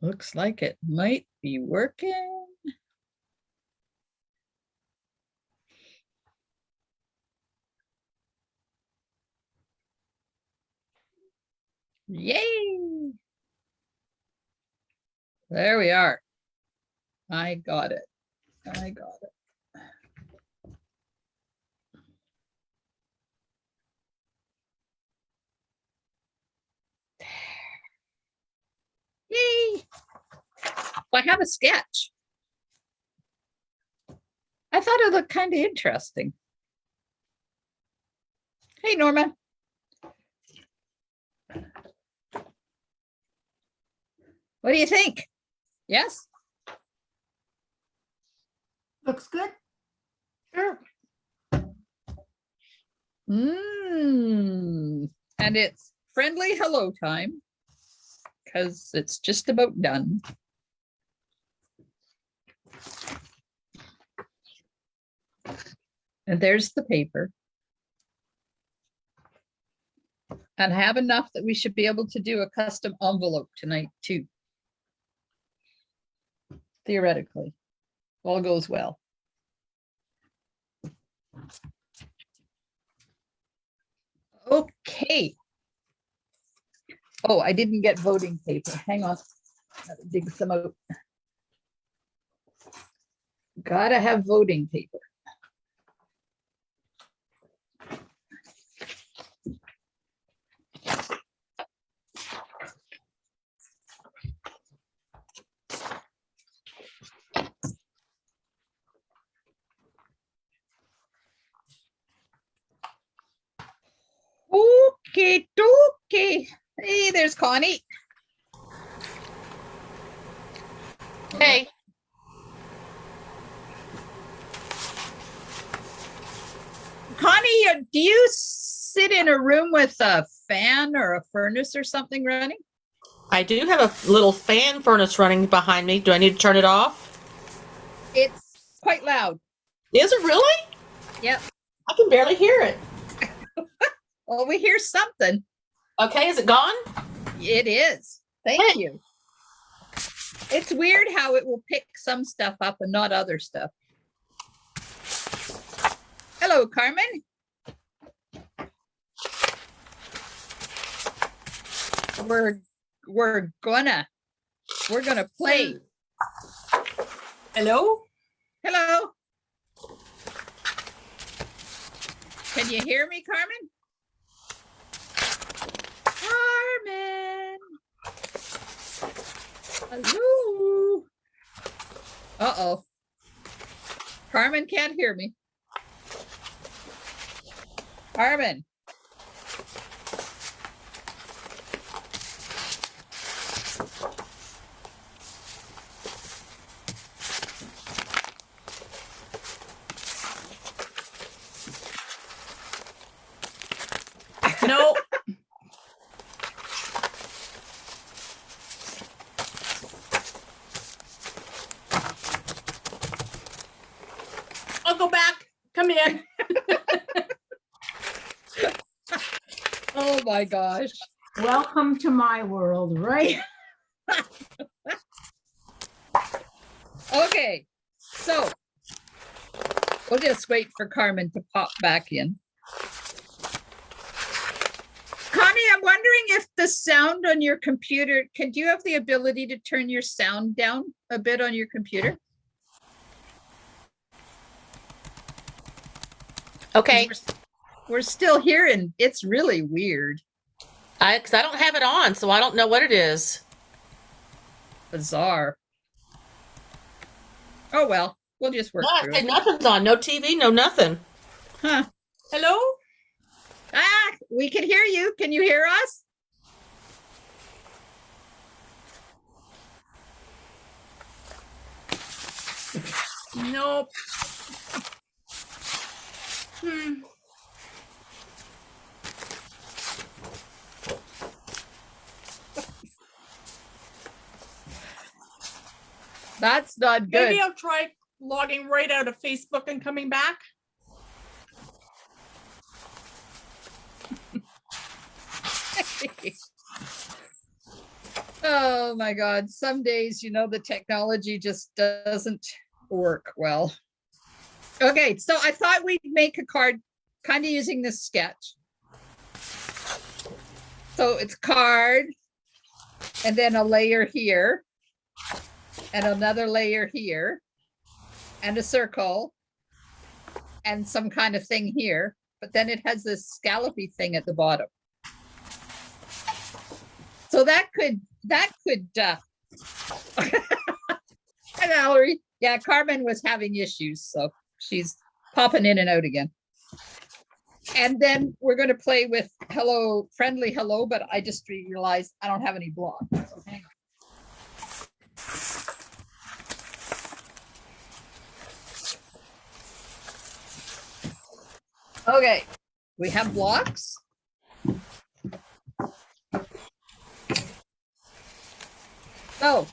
Looks like it might be working. Yay! There we are. I got it. I got it. Yay! Well, I have a sketch. I thought it looked kind of interesting. Hey, Norma. What do you think? Yes? Looks good. Sure. And it's friendly hello time because it's just about done. And there's the paper. And I have enough that we should be able to do a custom envelope tonight too. Theoretically, all goes well. Okay. Oh, I didn't get voting paper. Hang on. Gotta dig some out. Gotta have voting paper. Okay, okay. Hey, there's Connie. Hey. Connie, do you sit in a room with a fan or a furnace or something running? I do have a little fan furnace running behind me. Do I need to turn it off? It's quite loud. Is it really? Yep. I can barely hear it. Well, we hear something. Okay, is it gone? It is. Thank you. It's weird how it will pick some stuff up and not other stuff. Hello, Carmen. We're gonna play. Hello? Hello. Can you hear me, Carmen? Carmen. Hello. Uh-oh. Carmen can't hear me. Carmen. No. I'll go back. Come in. Oh my gosh. Welcome to my world, right? Okay, so we'll just wait for Carmen to pop back in. Connie, I'm wondering if the sound on your computer, do you have the ability to turn your sound down a bit on your computer? Okay. We're still here and it's really weird. Because I don't have it on, so I don't know what it is. Bizarre. Oh, well, we'll just work No, through I it. say nothing's on. No TV, no nothing. Huh. Hello? Ah, we can hear you. Can you hear us? Nope. That's not good. Maybe I'll try logging right out of Facebook and coming back. Oh my God. Some days, the technology just doesn't work well. Okay, so I thought we'd make a card kind of using this sketch. So it's card, and then a layer here, and another layer here, and a circle, and some kind of thing here. But then it has this scallopy thing at the bottom. So that could Hi, Valerie. Yeah, Carmen was having issues, so she's popping in and out again. And then we're going to play with hello, friendly hello, but I just realized I don't have any blocks. So hang on. Okay, we have blocks. So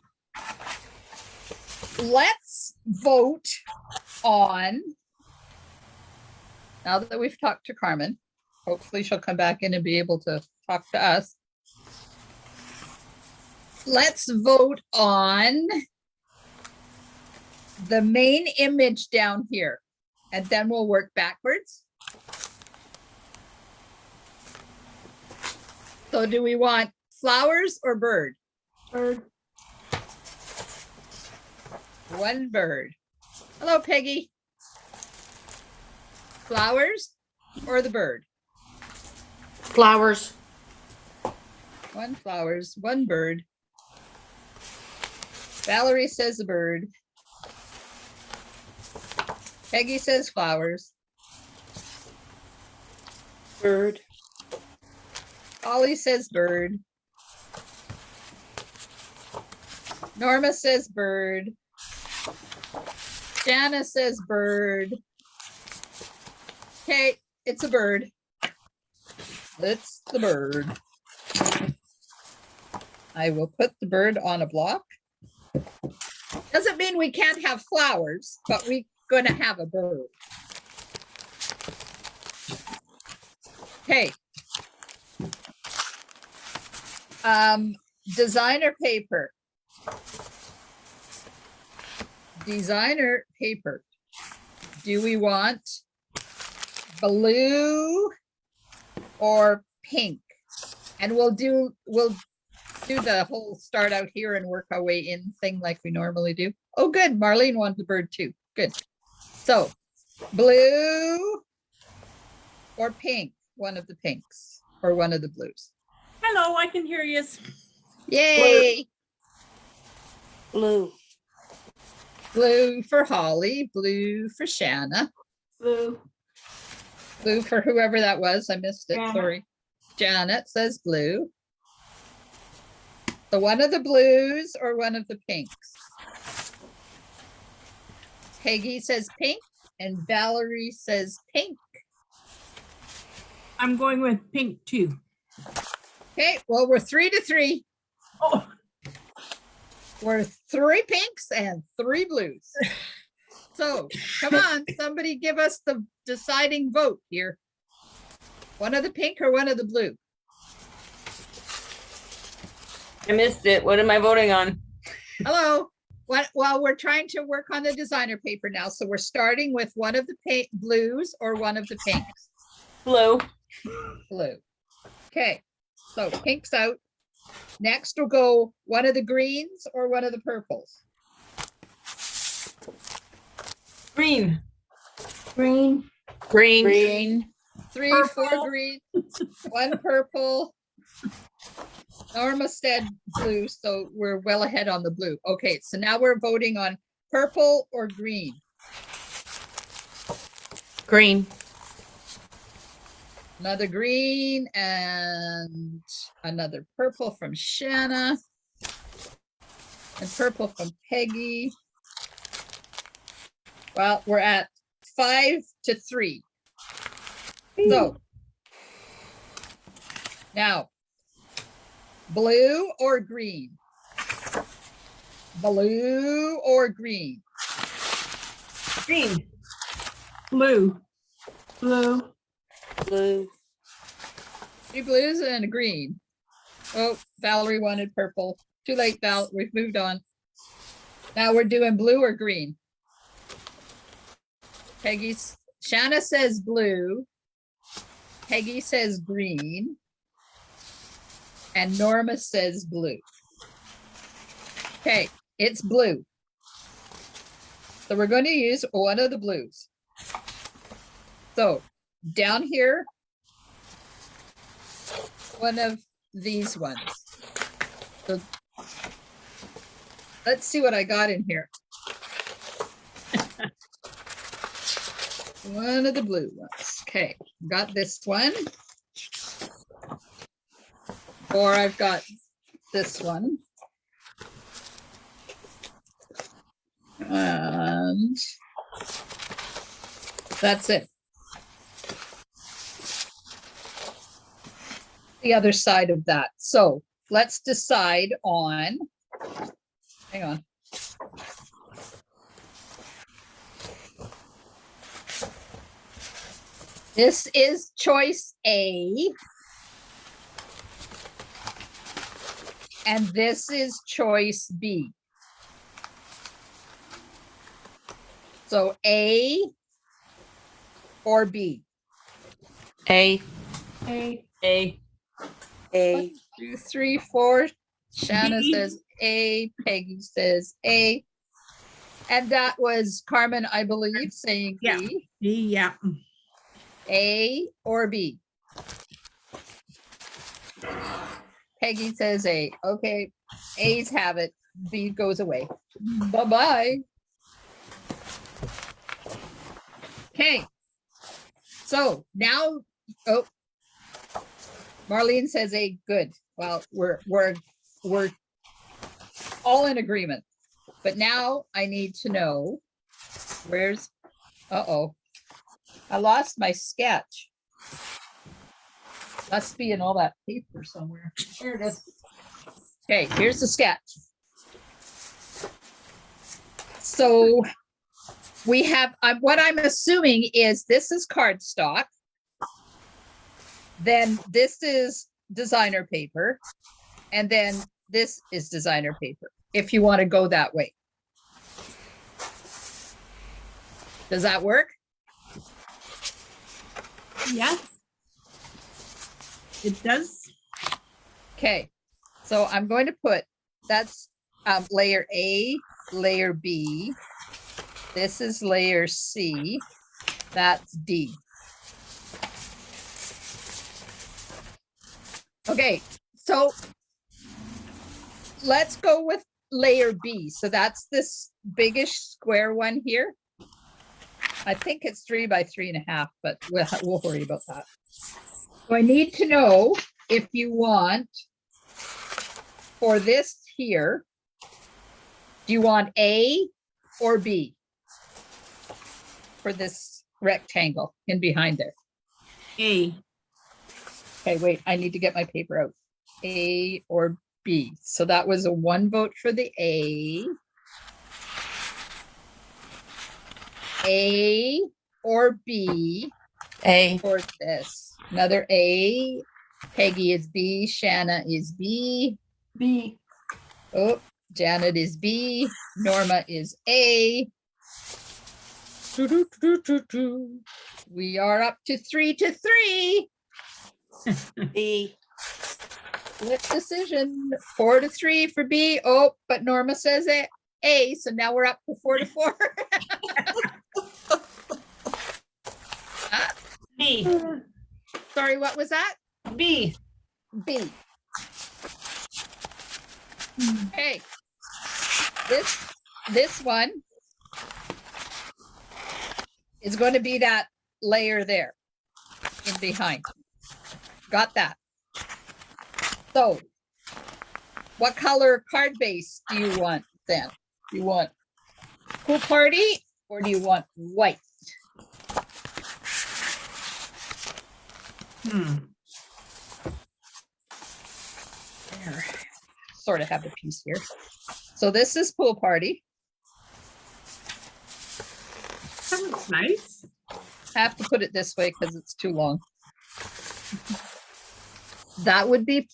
let's vote on, now that we've talked to Carmen, hopefully she'll come back in and be able to talk to us. Let's vote on the main image down here, and then we'll work backwards. So do we want flowers or bird? Bird. One bird. Hello, Peggy. Flowers or the bird? Flowers. One flowers, one bird. Valerie says a bird. Peggy says flowers. Bird. Ollie says bird. Norma says bird. Jana says bird. Okay, it's a bird. It's the bird. I will put the bird on a block. Doesn't mean we can't have flowers, but we're going to have a bird. Okay. Designer paper. Designer paper. Do we want blue or pink? And we'll do the whole start out here and work our way in thing like we normally do. Oh, good. Marlene wanted the bird too. Good. So blue or pink, one of the pinks or one of the blues. Hello, I can hear you. Yay. Blue. Blue for Holly, blue for Shanna, Blue. blue for whoever that was. I missed it. Janet. Sorry. Janet says blue. So one of the blues or one of the pinks. Peggy says pink and Valerie says pink. I'm going with pink too. Okay, well, we're 3-3. Oh, We're 3 pinks and 3 blues. So come on, somebody give us the deciding vote here. One of the pink or one of the blue? I missed it. What am I voting on? Hello. Well, we're trying to work on the designer paper now. So we're starting with one of the blues or one of the pinks. Blue. Blue. Okay, so pink's out. Next we'll go one of the greens or one of the purples. Green. green. Green. Green. 3, Purple. 4 green, 1 purple. Norma said blue, so we're well ahead on the blue. Okay, so now we're voting on purple or green. Green. Another green and another purple from Shanna. And purple from Peggy. Well, we're at 5-3. So now, blue or green? Blue or green? Green. Blue. Blue. Blue. 3 blues and a green. Oh, Valerie wanted purple. Too late, Val. We've moved on. Now we're doing blue or green. Shanna says blue. Peggy says green. And Norma says blue. Okay, it's blue. So we're going to use one of the blues. So down here, one of these ones. So let's see what I got in here. One of the blue ones. Okay, got this one. Or I've got this one. And that's it. The other side of that. So let's decide on, hang on. This is choice A. And this is choice B. So A or B? A. A. A. 1, 2, 3, 4. Shanna B. says A. Peggy says A. And that was Carmen, I believe, saying Yeah. B. B, yeah. A or B? Peggy says A. Okay, A's have it. B goes away. Bye-bye. Okay. So now, oh, Marlene says A. Good. Well, we're all in agreement. But now I need to know where's, uh-oh. I lost my sketch. Must be in all that paper somewhere. Here it is. Okay, here's the sketch. So we have, what I'm assuming is this is cardstock. Then this is designer paper. And then this is designer paper, if you want to go that way. Does that work? Yes. It does. Okay, so I'm going to put, that's layer A, layer B. This is layer C. That's D. Okay, so let's go with layer B. So that's this biggish square one here. I think it's 3 by 3.5, but we'll worry about that. So I need to know if you want for this here, do you want A or B for this rectangle in behind there? A. Okay, wait, I need to get my paper out. A or B. So that was a 1 vote for the A. A or B A. for this. Another A. Peggy is B. Shanna is B. B. Oh, Janet is B. Norma is A. We are up to 3-3. B. Split decision. 4-3 for B. Oh, but Norma says A. So now we're up to 4-4. B. Sorry, what was that? B. B. Okay. This one is going to be that layer there in behind. Got that. So what color card base do you want then? Do you want pool party or do you want white? There. Sort of have a piece here. So this is pool party. That looks nice. I have to put it this way because it's too long. That would be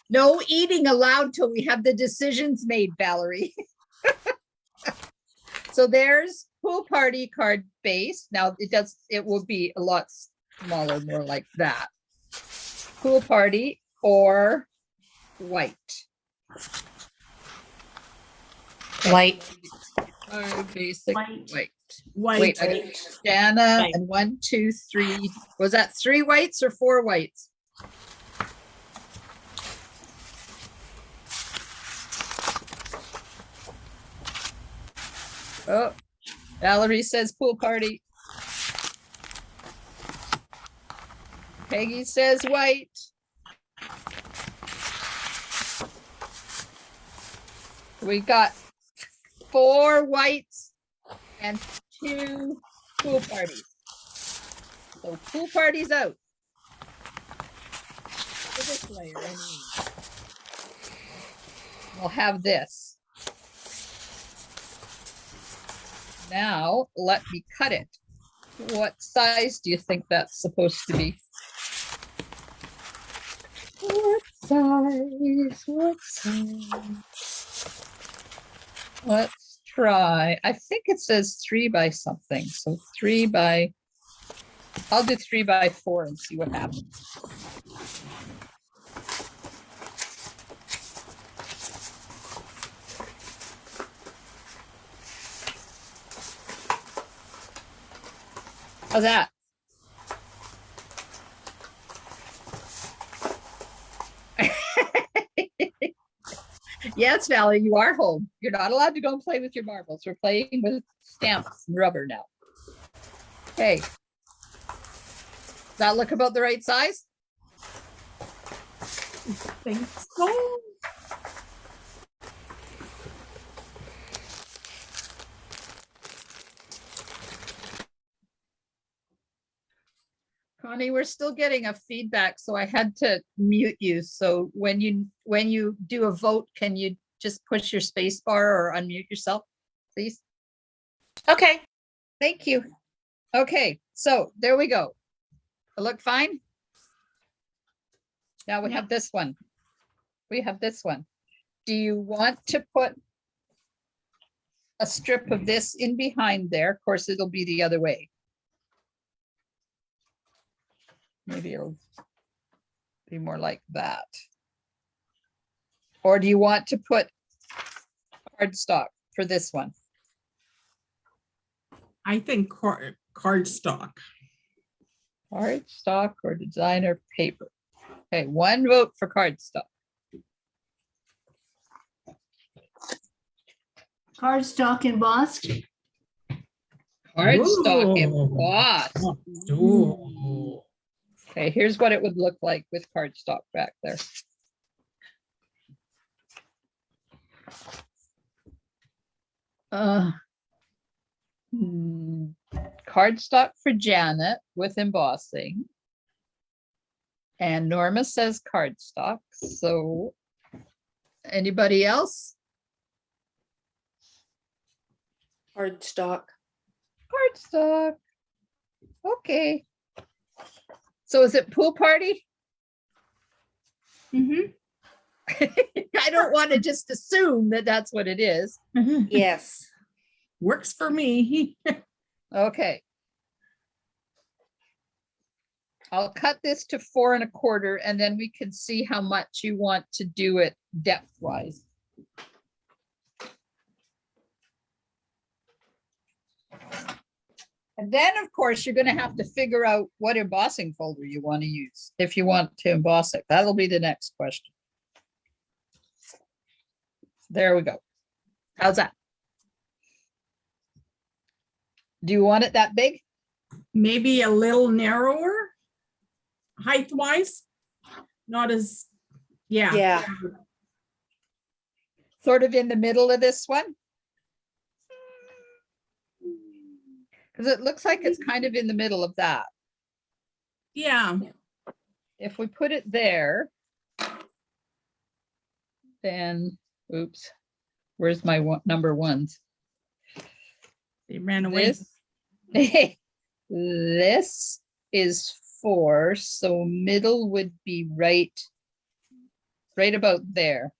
No eating allowed till we have the decisions made, Valerie. So there's pool party card base. Now it will be a lot smaller, more like that. Pool party or white. White. Basic White. white. White. Wait, I got Jana White. and 1, 2, 3. Was that 3 whites or 4 whites? Oh, Valerie says pool party. Peggy says white. We got 4 whites and 2 pool parties. So pool party's out. For this layer, I mean. We'll have this. Now, let me cut it. What size do you think that's supposed to be? What size? What size? Let's try. I think it says 3 by something. So 3 by, I'll do 3 by 4 and see what happens. How's that? Yes, Valerie, you are home. You're not allowed to go and play with your marbles. We're playing with stamps and rubber now. Okay. Does that look about the right size? Think so. Connie, we're still getting a feedback, so I had to mute you. So when you do a vote, can you just push your space bar or unmute yourself, please? Okay. Thank you. Okay, so there we go. I look fine. Now we have this one. We have this one. Do you want to put a strip of this in behind there? Of course, it'll be the other way. Maybe it'll be more like that. Or do you want to put cardstock for this one? I think cardstock. Cardstock or designer paper? Okay, 1 vote for cardstock. Cardstock embossed. Cardstock Ooh. embossed. Ooh. Okay, here's what it would look like with cardstock back there. Cardstock for Janet with embossing. And Norma says cardstock. So anybody else? Cardstock. Cardstock. Okay. So is it pool party? Mm-hmm. I don't want to just assume that that's what it is. Yes. Works for me. Okay. I'll cut this to 4 1/4 and then we can see how much you want to do it depth wise. And then of course, you're going to have to figure out what embossing folder you want to use if you want to emboss it. That'll be the next question. There we go. How's that? Do you want it that big? Maybe a little narrower, height wise. Not as, yeah. Yeah. Sort of in the middle of this one? Because it looks like it's kind of in the middle of that. Yeah. If we put it there, then, oops, where's my number ones? They ran away. This, this is 4, so middle would be right about there.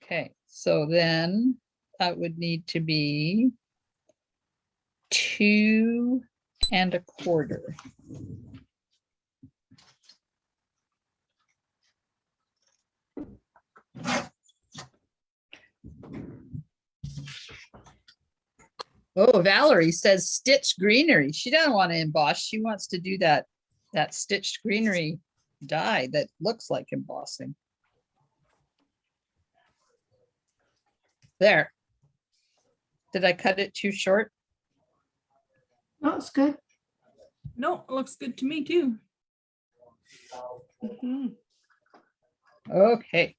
Okay, so then that would need to be 2 1/4. Oh, Valerie says stitch greenery. She doesn't want to emboss. She wants to do that stitched greenery dye that looks like embossing. There. Did I cut it too short? Oh, it's good. No, it looks good to me too. Okay.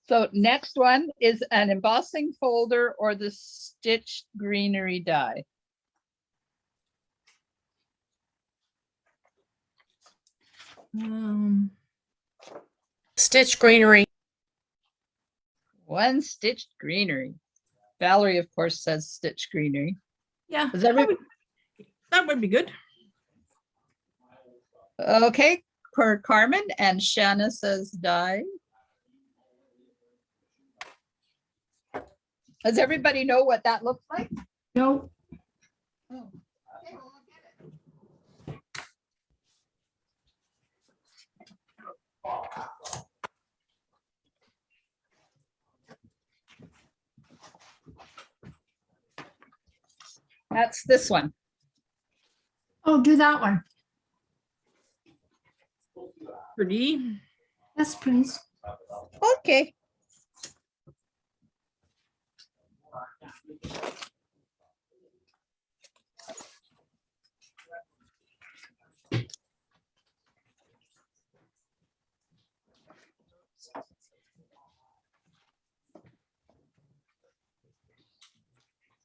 So next one is an embossing folder or the stitched greenery die. Stitch greenery. One stitched greenery. Valerie, of course, says stitched greenery. Yeah, Is every- that would be good. Okay, for Carmen, and Shanna says die. Does everybody know what that looks like? No, Oh, okay, well, I'll get it. That's this one. oh, do that one. Pretty. Yes, please. Okay.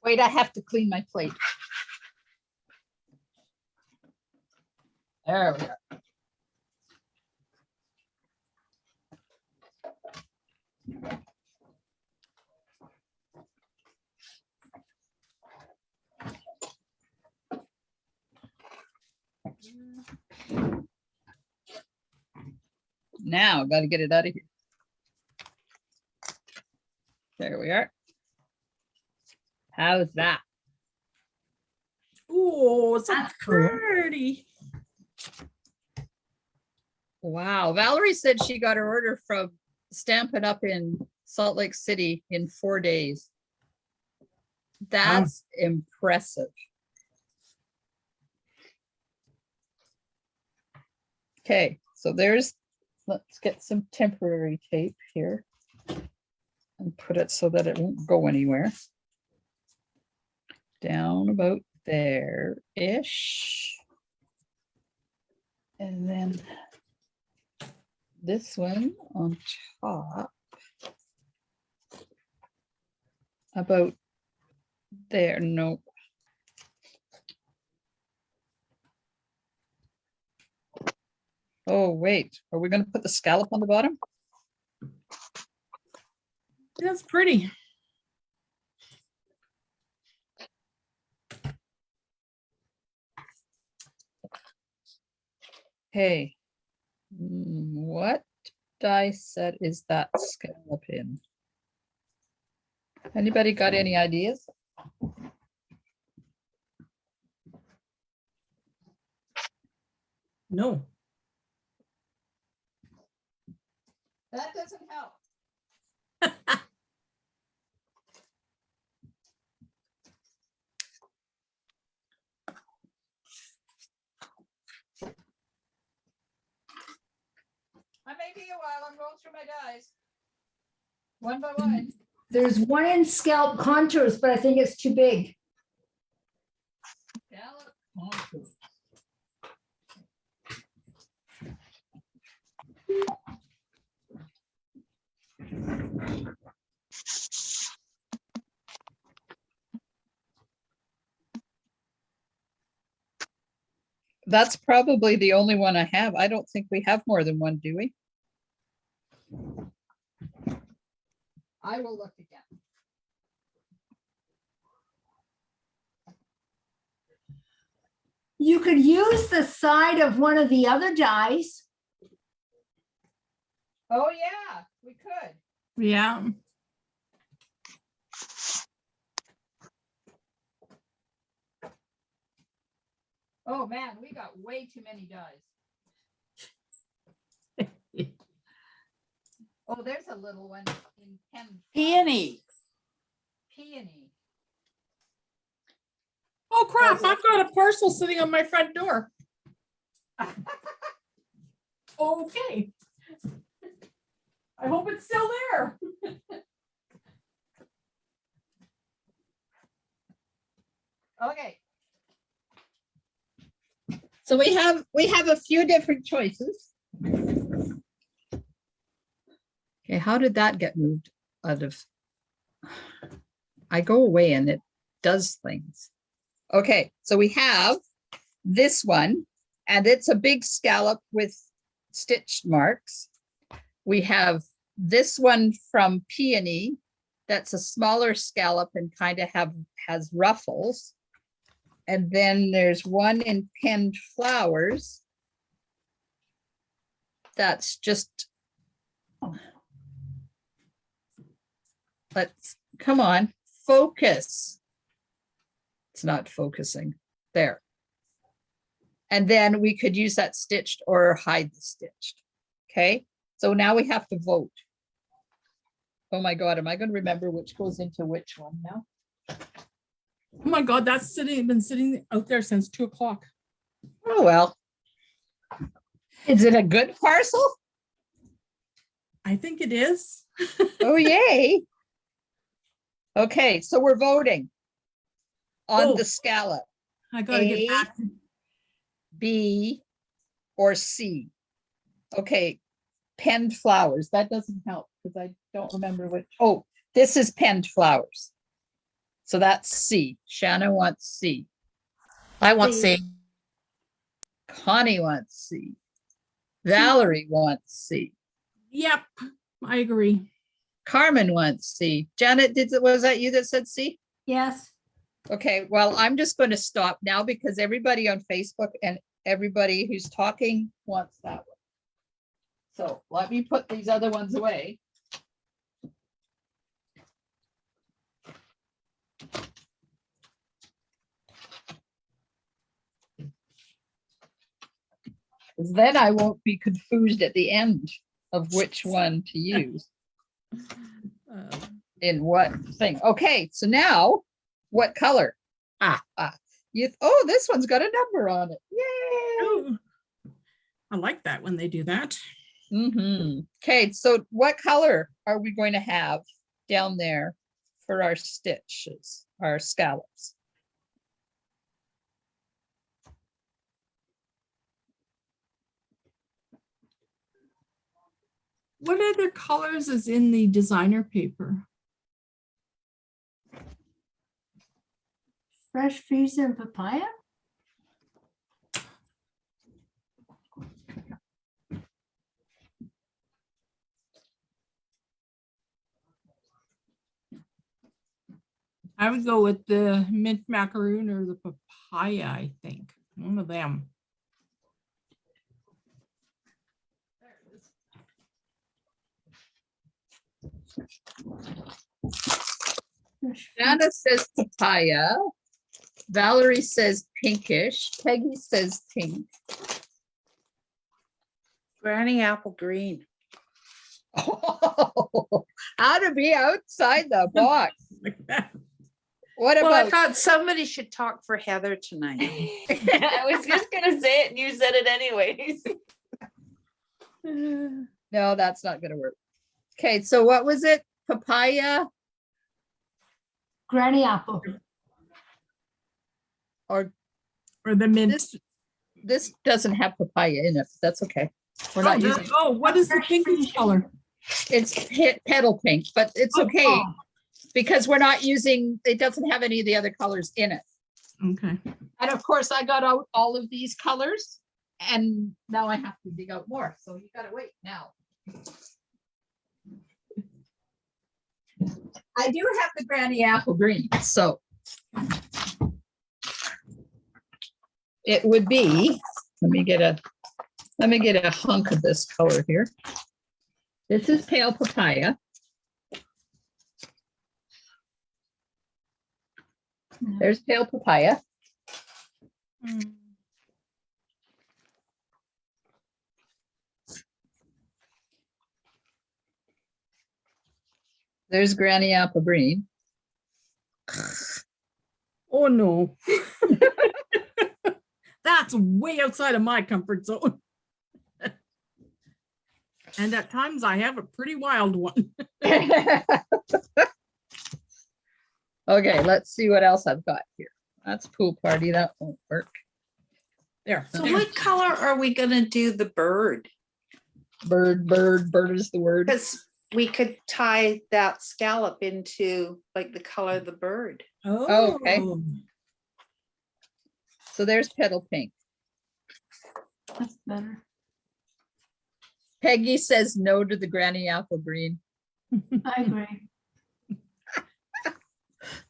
Wait, I have to clean my plate. There we are. Now, got to get it out of here. There we are. How's that? Oh, so That's cool. pretty. Wow. Valerie said she got her order from Stampin' Up in Salt Lake City in 4 days. That's impressive. Okay, so let's get some temporary tape here and put it so that it won't go anywhere. Down about there-ish. And then this one on top. About there, nope. Oh, wait, are we gonna put the scallop on the bottom? That's pretty. Hey, what die set is that scallop in? Anybody got any ideas? No. That doesn't help. I may be a while. I'm going through my dies. One by one. There's one in scalp contours, but I think it's too big. Scallop contours. That's probably the only one I have. I don't think we have more than one, do we? I will look again. You could use the side of one of the other dies. Oh, yeah, we could. Yeah. Oh, man, we got way too many dies. Oh, there's a little one in pen. Peony. Peony. Oh crap, I've got a parcel sitting on my front door. Okay. I hope it's still there. Okay. So we have a few different choices. Okay, how did that get moved out of? I go away and it does things. Okay, so we have this one, and it's a big scallop with stitched marks. We have this one from Peony, that's a smaller scallop and kind of has ruffles. And then there's one in Penned Flowers. That's just, let's, come on, focus. It's not focusing. There. And then we could use that stitched or hide the stitched. Okay, so now we have to vote. Oh my God, am I going to remember which goes into which one now? Oh my God, that's been sitting out there since 2 o'clock. Oh, well. Is it a good parcel? I think it is. Oh, yay. Okay, so we're voting on Oh. the scallop, I gotta get A, back. B, or C. Okay, Penned Flowers. That doesn't help because I don't remember which. Oh, this is Penned Flowers. So that's C. Shanna wants C. I want C. Connie wants C. Valerie wants C. Yep, I agree. Carmen wants C. Janet, was that you that said C? Yes. Okay, well, I'm just going to stop now because everybody on Facebook and everybody who's talking wants that one. So let me put these other ones away. Then I won't be confused at the end of which one to use in what thing. Okay, so now what color? Oh, this one's got a number on it. Yay! Ooh. I like that when they do that. Okay, so what color are we going to have down there for our stitches, our scallops? What other colors is in the designer paper? Fresh freezer and papaya? I would go with the mint macaroon or the papaya, I think. One of them. Anna says papaya. Valerie says pinkish. Peggy says pink. Granny apple green. How to be outside the box. What Well, I about thought somebody should talk for Heather tonight. I was just gonna say it and you said it anyways. no, that's not gonna work. Okay, so what was it? Papaya Granny apple. or Or the mint. this doesn't have papaya in it. That's okay. We're not using it. Oh, what is the pinkish color? It's petal pink, but it's okay Oh, because we're not using, it doesn't have any of the other colors in it. Okay. And of course, I got out all of these colors and now I have to dig out more. So you gotta wait now. I do have the granny apple green, so. it would be, let me get a hunk of this color here. This is pale papaya. There's pale papaya. Mm. There's granny apple green. Oh, no. That's way outside of my comfort zone. And at times I have a pretty wild one. Okay, let's see what else I've got here. That's pool party. That won't work. There. So what color are we gonna do the bird? Bird is the word. Because we could tie that scallop into like the color of the bird. Oh, okay. So there's petal pink. That's better. Peggy says no to the granny apple green. I agree.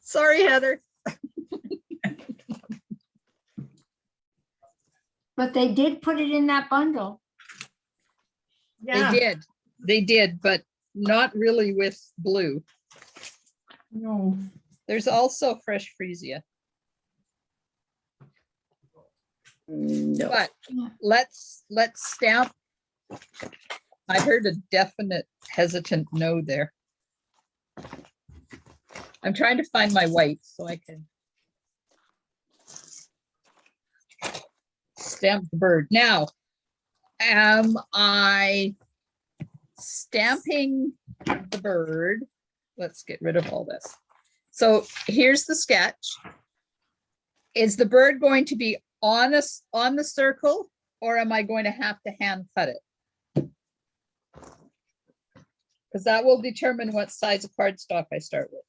Sorry, Heather. But they did put it in that bundle. Yeah. They did, but not really with blue. No. There's also fresh freesia. No. But let's stamp. I heard a definite hesitant no there. I'm trying to find my white so I can stamp the bird. Now, am I stamping the bird? Let's get rid of all this. So here's the sketch. Is the bird going to be on the circle, or am I going to have to hand cut it? Because that will determine what size of cardstock I start with.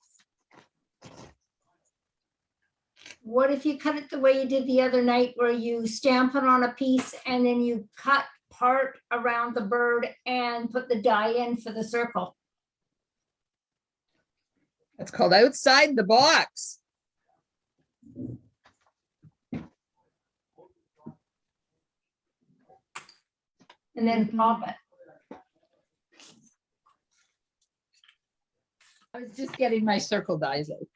What if you cut it the way you did the other night, where you stamp it on a piece and then you cut part around the bird and put the die in for the circle? That's called outside the box. And then pop it. I was just getting my circle dies out.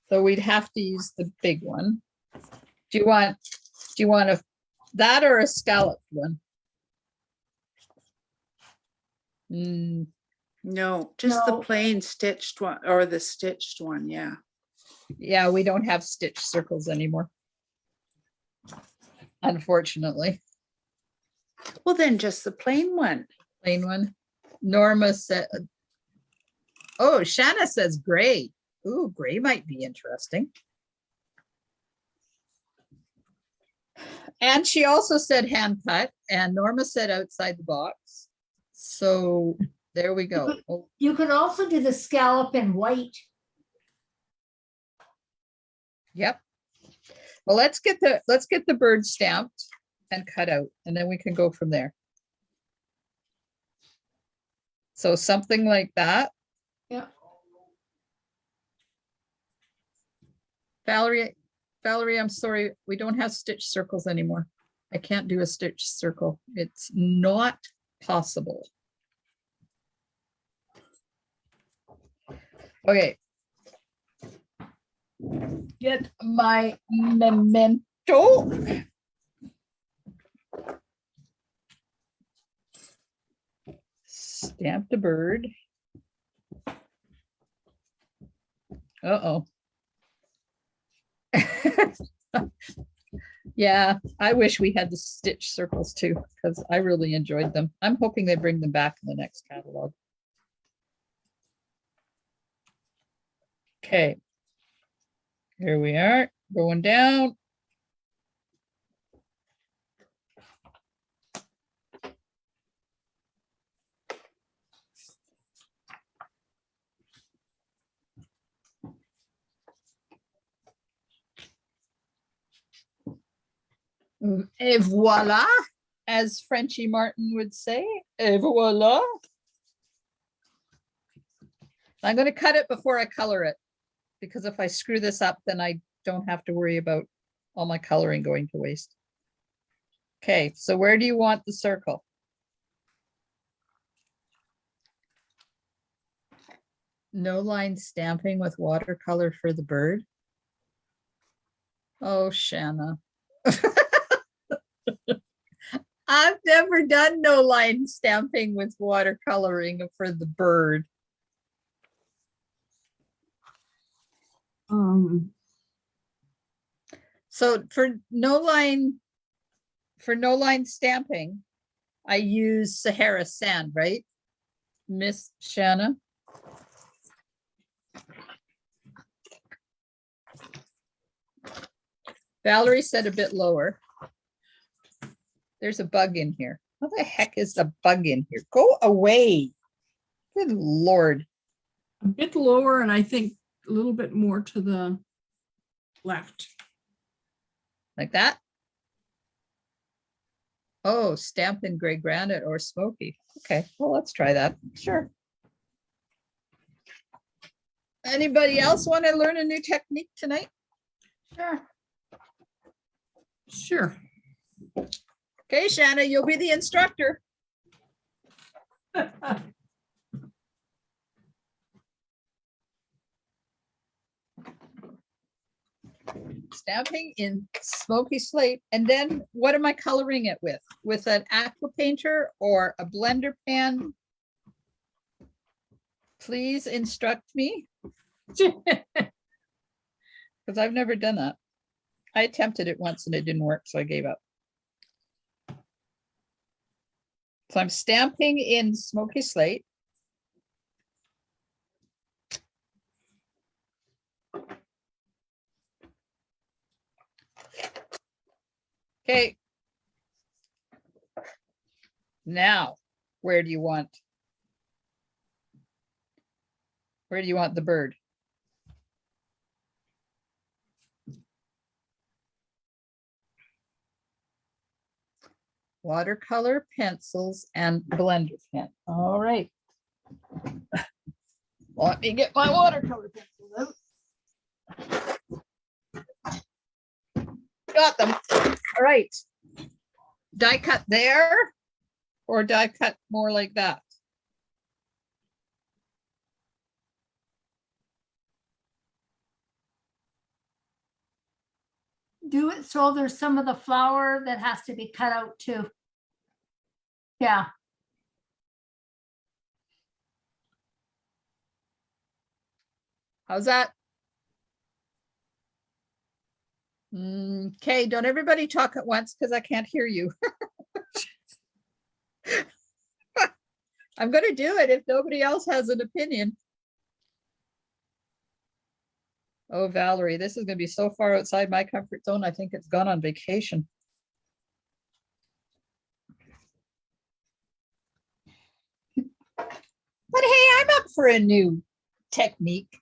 So we'd have to use the big one. Do you want that or a scalloped one? No, just the No. plain stitched one or the stitched one, yeah. Yeah, we don't have stitch circles anymore. Unfortunately, Well, then just the plain one. plain one. Norma said, oh, Shanna says gray. Ooh, gray might be interesting. And she also said hand cut, and Norma said outside the box. So there we go. Oh, You could also do the scallop in white. yep. Well, let's get the bird stamped and cut out, and then we can go from there. So something like that. Yeah. Valerie, I'm sorry, we don't have stitch circles anymore. I can't do a stitch circle. It's not possible. Okay. Get my memento. Stamp the bird. Uh-oh. Yeah, I wish we had the stitch circles too, because I really enjoyed them. I'm hoping they bring them back in the next catalog. Okay. Here we are, going down. Et voila, as Frenchie Martin would say, et voila. I'm going to cut it before I color it, Because if I screw this up, then I don't have to worry about all my coloring going to waste. Okay, so where do you want the circle? No line stamping with watercolor for the bird. Oh, Shanna. I've never done no line stamping with watercoloring for the bird. So for no line stamping, I use Sahara sand, right? Miss Shanna? Valerie said a bit lower. There's a bug in here. What the heck is the bug in here? Go away. Good Lord. A bit lower and I think a little bit more to the left. Like that? Oh, stamped in gray granite or smoky. Okay, well, let's try that. Sure. Anybody else want to learn a new technique tonight? Sure. Sure. Okay, Shanna, you'll be the instructor. Stamping in smoky slate. And then what am I coloring it with? With an aqua painter or a blender pen? Please instruct me, because I've never done that. I attempted it once and it didn't work, so I gave up. So I'm stamping in smoky slate. Okay. Now, where do you want the bird? Watercolor pencils and blender pen. All right. Let me get my watercolor pencils out. Got them. All right. Die cut there or die cut more like that? Do it so there's some of the flour that has to be cut out too. Yeah. How's that? Okay, don't everybody talk at once because I can't hear you. I'm going to do it if nobody else has an opinion. Oh, Valerie, this is going to be so far outside my comfort zone. I think it's gone on vacation. But hey, I'm up for a new technique.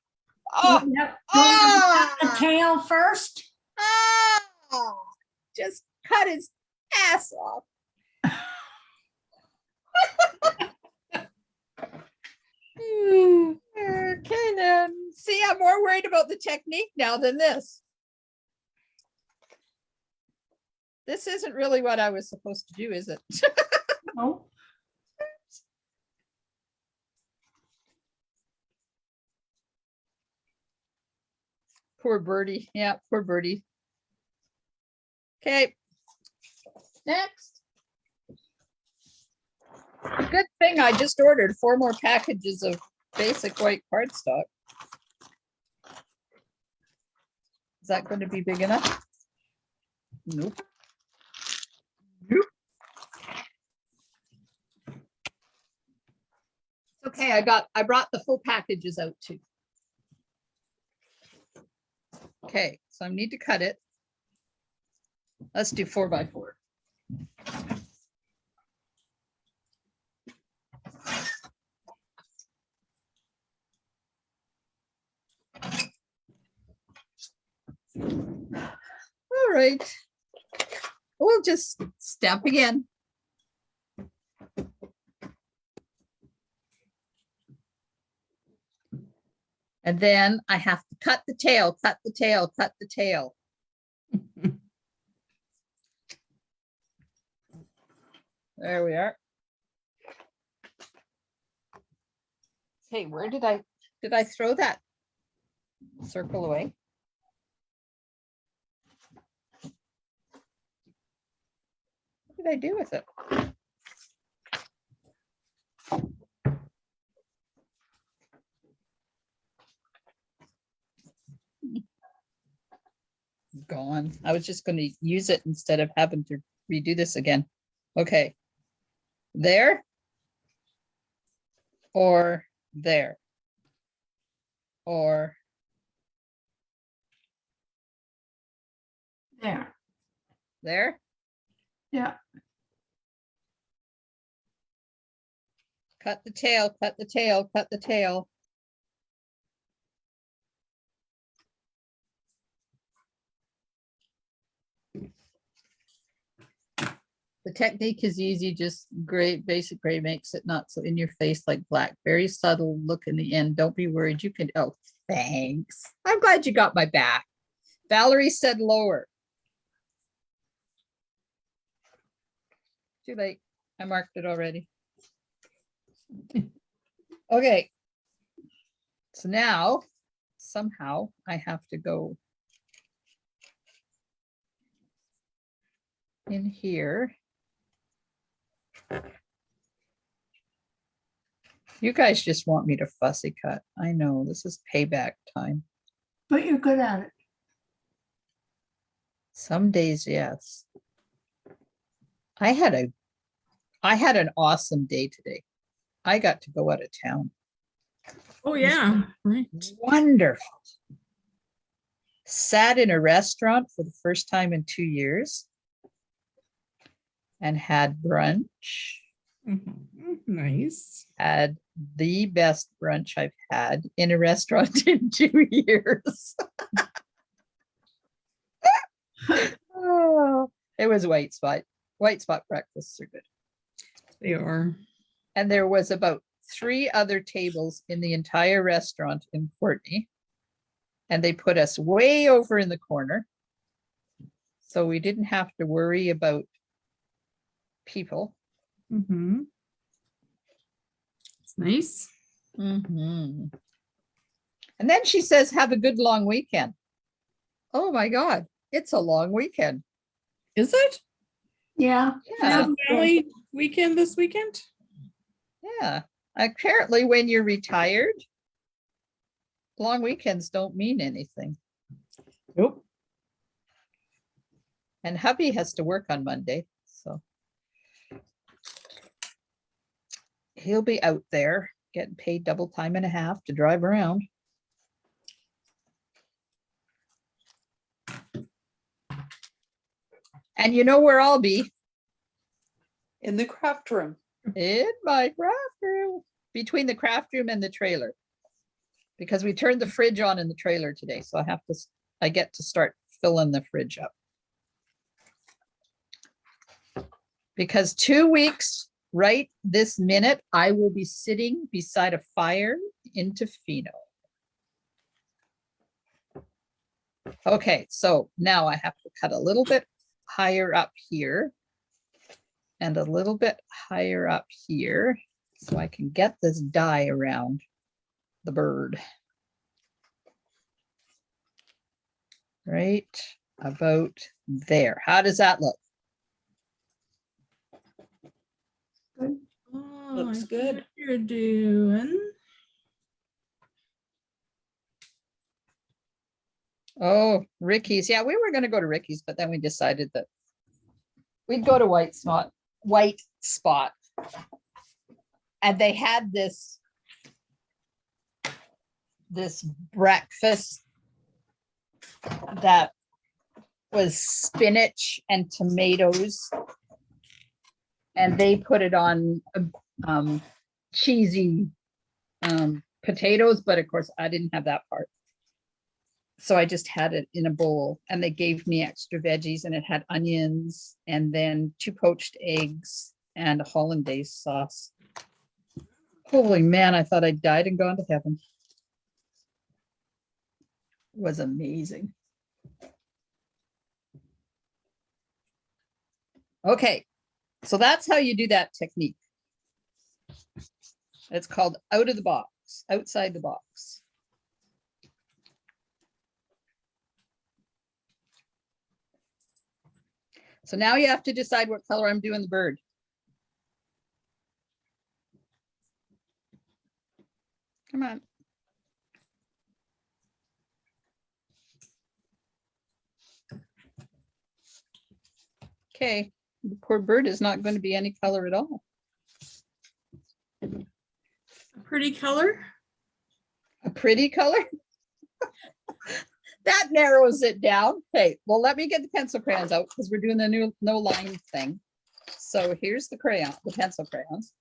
Oh, The tail first. just cut his ass off. Okay, then. See, I'm more worried about the technique now than this. This isn't really what I was supposed to do, is it? No. Poor birdie. Yeah, poor birdie. Okay. Next. Good thing I just ordered 4 more packages of basic white cardstock. Is that going to be big enough? Nope. Nope. Okay, I brought the full packages out too. Okay, so I need to cut it. Let's do 4 by 4. All right. We'll just stamp again. And then I have to cut the tail, cut the tail, cut the tail. There we are. Hey, where did I throw that circle away? What did I do with it? Gone. I was just going to use it instead of having to redo this again. Okay. There. Or there. Or There. there. Yeah. Cut the tail, cut the tail, cut the tail. The technique is easy, just gray, basic gray makes it not so in your face like black. Very subtle look in the end. Don't be worried. You can, oh, thanks. I'm glad you got my back. Valerie said lower. Too late. I marked it already. Okay. So now somehow I have to go in here. You guys just want me to fussy cut. I know this is payback time. But you're good at it. Some days, yes. I had an awesome day today. I got to go out of town. Oh, yeah, right. Wonderful. Sat in a restaurant for the first time in 2 years and had brunch. Nice. Had the best brunch I've had in a restaurant in 2 years. Oh, it was white spot. White spot breakfasts are good. They are. And there was about 3 other tables in the entire restaurant in Courtney. And they put us way over in the corner. So we didn't have to worry about people. Mm-hmm. It's nice. And then she says, have a good long weekend. Oh my God, it's a long weekend. Is it? Yeah. Yeah, Family weekend this weekend? yeah. Apparently when you're retired, long weekends don't mean anything. Nope. And hubby has to work on Monday, so he'll be out there getting paid double time and a half to drive around. And you know where I'll be? In the craft room. In my craft room, between the craft room and the trailer. Because we turned the fridge on in the trailer today, so I get to start filling the fridge up. Because 2 weeks, right this minute, I will be sitting beside a fire in Tofino. Okay, so now I have to cut a little bit higher up here and a little bit higher up here so I can get this die around the bird. Right about there. How does that look? Oh, Looks I see good. what you're doing. Oh, Ricky's. Yeah, we were going to go to Ricky's, but then we decided that we'd go to White Spot. And they had this breakfast that was spinach and tomatoes. And they put it on cheesy potatoes, but of course I didn't have that part. So I just had it in a bowl and they gave me extra veggies and it had onions and then 2 poached eggs and a hollandaise sauce. Holy man, I thought I died and gone to heaven. Was amazing. Okay, so that's how you do that technique. It's called out of the box, outside the box. So now you have to decide what color I'm doing the bird. Come on. Okay, the poor bird is not going to be any color at all. Pretty color. A pretty color? That narrows it down. Okay, well, let me get the pencil crayons out because we're doing the new no line thing. So here's the crayon, the pencil crayons.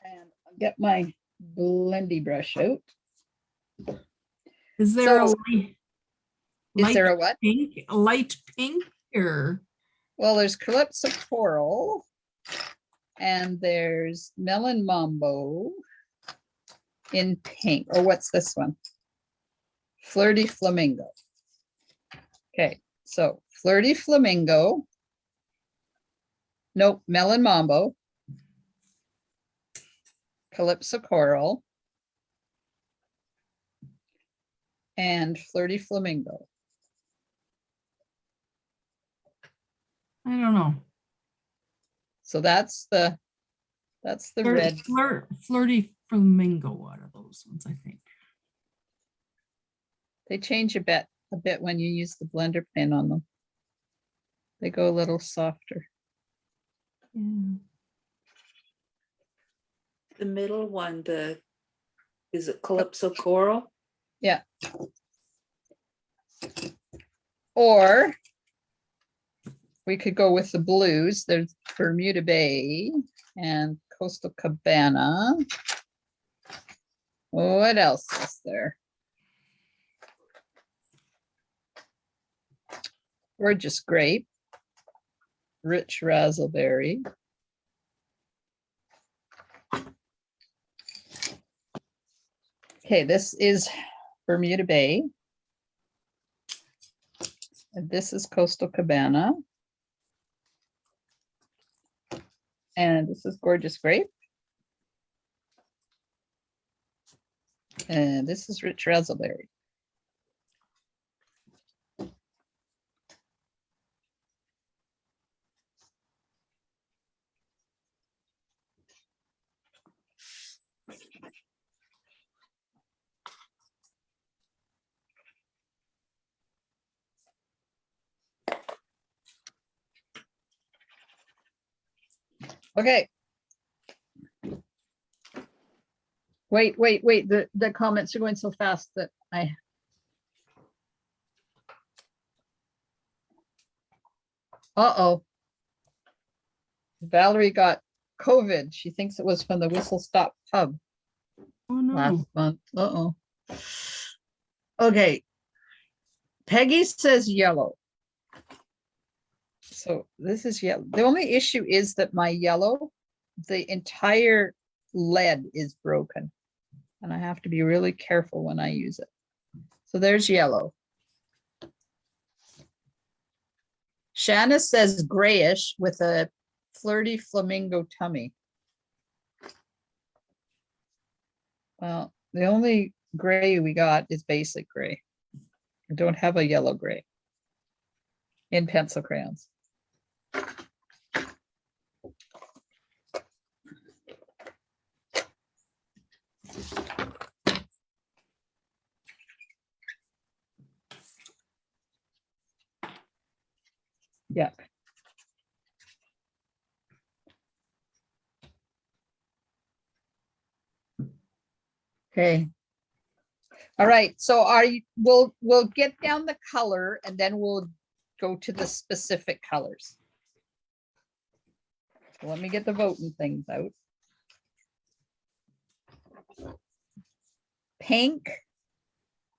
And I'll get my blendy brush out. Is there a So, Is light there a what? pink, a light pink or? Well, there's Calypso Coral and there's Melon Mambo in pink. Or what's this one? Flirty Flamingo. Okay, so Flirty Flamingo. Nope, Melon Mambo. Calypso Coral. And Flirty Flamingo. I don't know. So that's the red. Flirty flamingo out of those ones, I think. They change a bit when you use the blender pen on them. They go a little softer. Yeah. The middle one, is it Calypso Coral? Yeah. Or we could go with the blues. There's Bermuda Bay and Coastal Cabana. What else is there? Gorgeous Grape. Rich Razzleberry. Okay, this is Bermuda Bay. And this is Coastal Cabana. And this is Gorgeous Grape. And this is Rich Razzleberry. Okay. Wait. The comments are going so fast that uh-oh. Valerie got COVID. She thinks it was from the Whistle Stop Pub Oh, no. last month. Uh-oh. Okay. Peggy says yellow. So this is yellow. The only issue is that my yellow, the entire lead is broken. And I have to be really careful when I use it. So there's yellow. Shanna says grayish with a flirty flamingo tummy. Well, the only gray we got is basic gray. I don't have a yellow gray in pencil crayons. Yeah. Okay. All right. So we'll get down the color and then we'll go to the specific colors. So let me get the voting things out. Pink,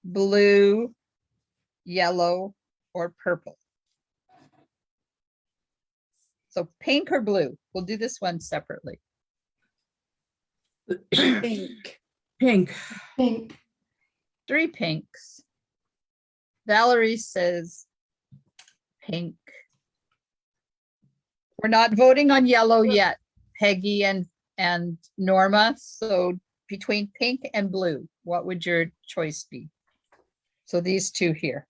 blue, yellow, or purple. So pink or blue? We'll do this one separately. Pink. Pink. Pink. 3 pinks. Valerie says pink. We're not voting on yellow yet, Peggy and Norma. So between pink and blue, what would your choice be? So these two here.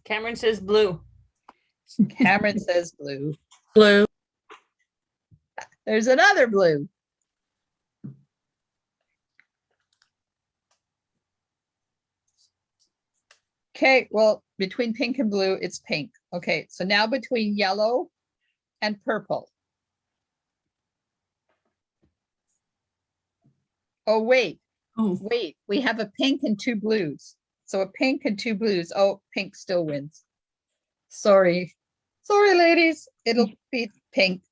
Cameron says blue. Cameron says blue. Blue. There's another blue. Okay, well, between pink and blue, it's pink. Okay, so now between yellow and purple. Oh, wait, Oh, we have a pink and 2 blues. So a pink and 2 blues. Oh, pink still wins. Sorry. Sorry, ladies. It'll be pink.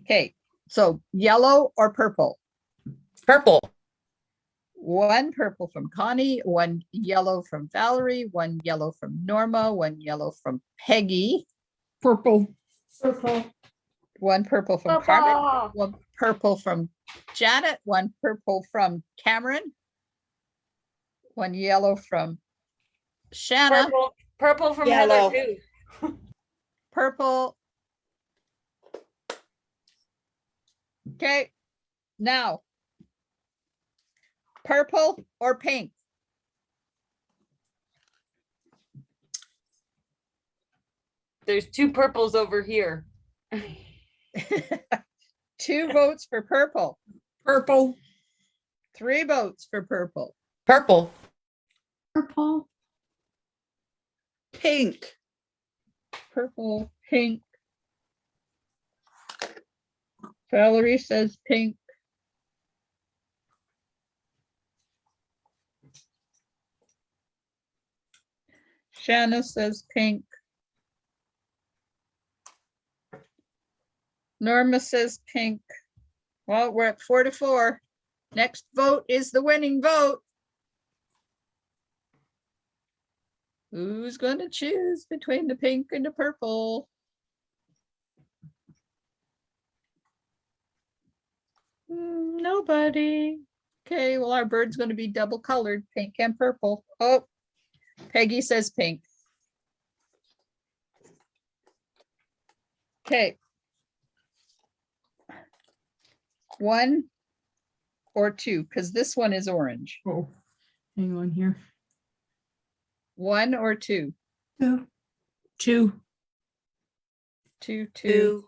Okay, so yellow or purple? Purple. 1 purple from Connie, 1 yellow from Valerie, 1 yellow from Norma, 1 yellow from Peggy, purple. Purple. 1 purple from Carmen, Purple. 1 purple from Janet, 1 purple from Cameron, 1 yellow from Shanna, Purple from Yellow. Heather too. purple. Okay, now purple or pink? There's 2 purples over here. 2 votes for purple, Purple. 3 votes for purple. Purple. Purple. Pink. Purple, pink. Valerie says pink. Shanna says pink. Norma says pink. Well, we're at 4-4. Next vote is the winning vote. Who's going to choose between the pink and the purple? Nobody. Okay, well, our bird's going to be double colored, pink and purple. Oh, Peggy says pink. Okay. 1 or 2, because this one is orange. Oh, hang on here. 1 or 2? 2. 2. 2, 2, Two.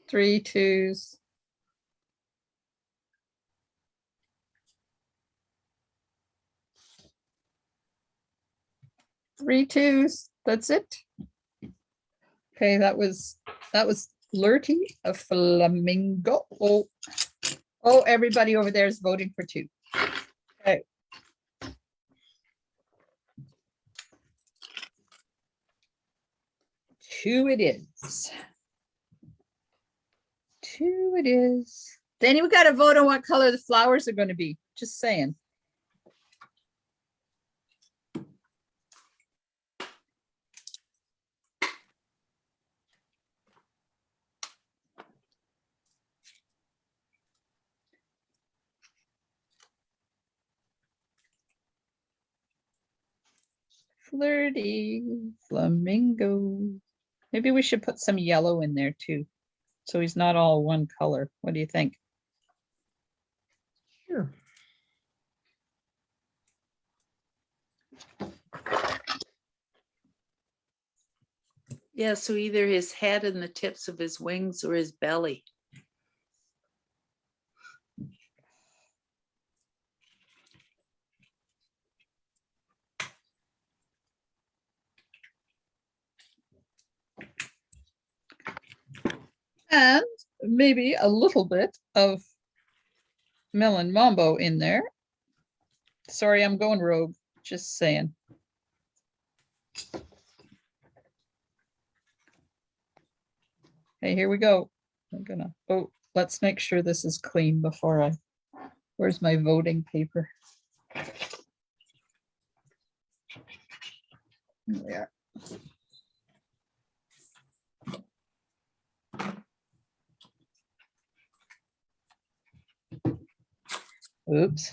3 twos. 3 twos. That's it. Okay, that was Lurty, a flamingo. Oh, everybody over there is voting for 2. Okay. Two it is. 2 it is. Danny, we got to vote on what color the flowers are going to be. Just saying. Flirty flamingo. Maybe we should put some yellow in there too. So he's not all one color. What do you think? Sure. Yeah, so either his head and the tips of his wings or his belly. And maybe a little bit of melon mambo in there. Sorry, I'm going rogue. Just saying. Okay, here we go. I'm gonna, oh, let's make sure this is clean before I, where's my voting paper? There we are. Oops.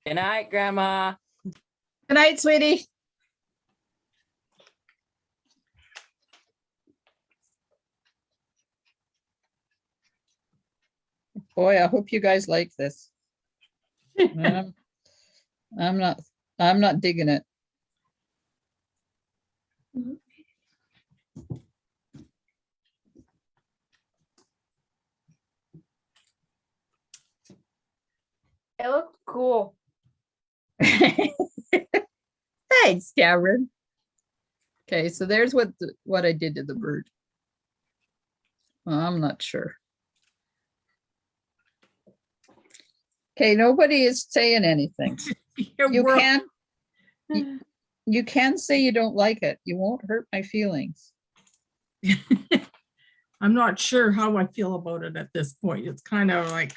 Good night, Grandma. Good night, sweetie. Boy, I hope you guys like this. Um, I'm not, I'm not digging it. It looks cool. Thanks, Cameron. Okay, so there's what I did to the bird. I'm not sure. Okay, nobody is saying anything. You can, you can say you don't like it. You won't hurt my feelings. I'm not sure how I feel about it at this point. It's kind of like,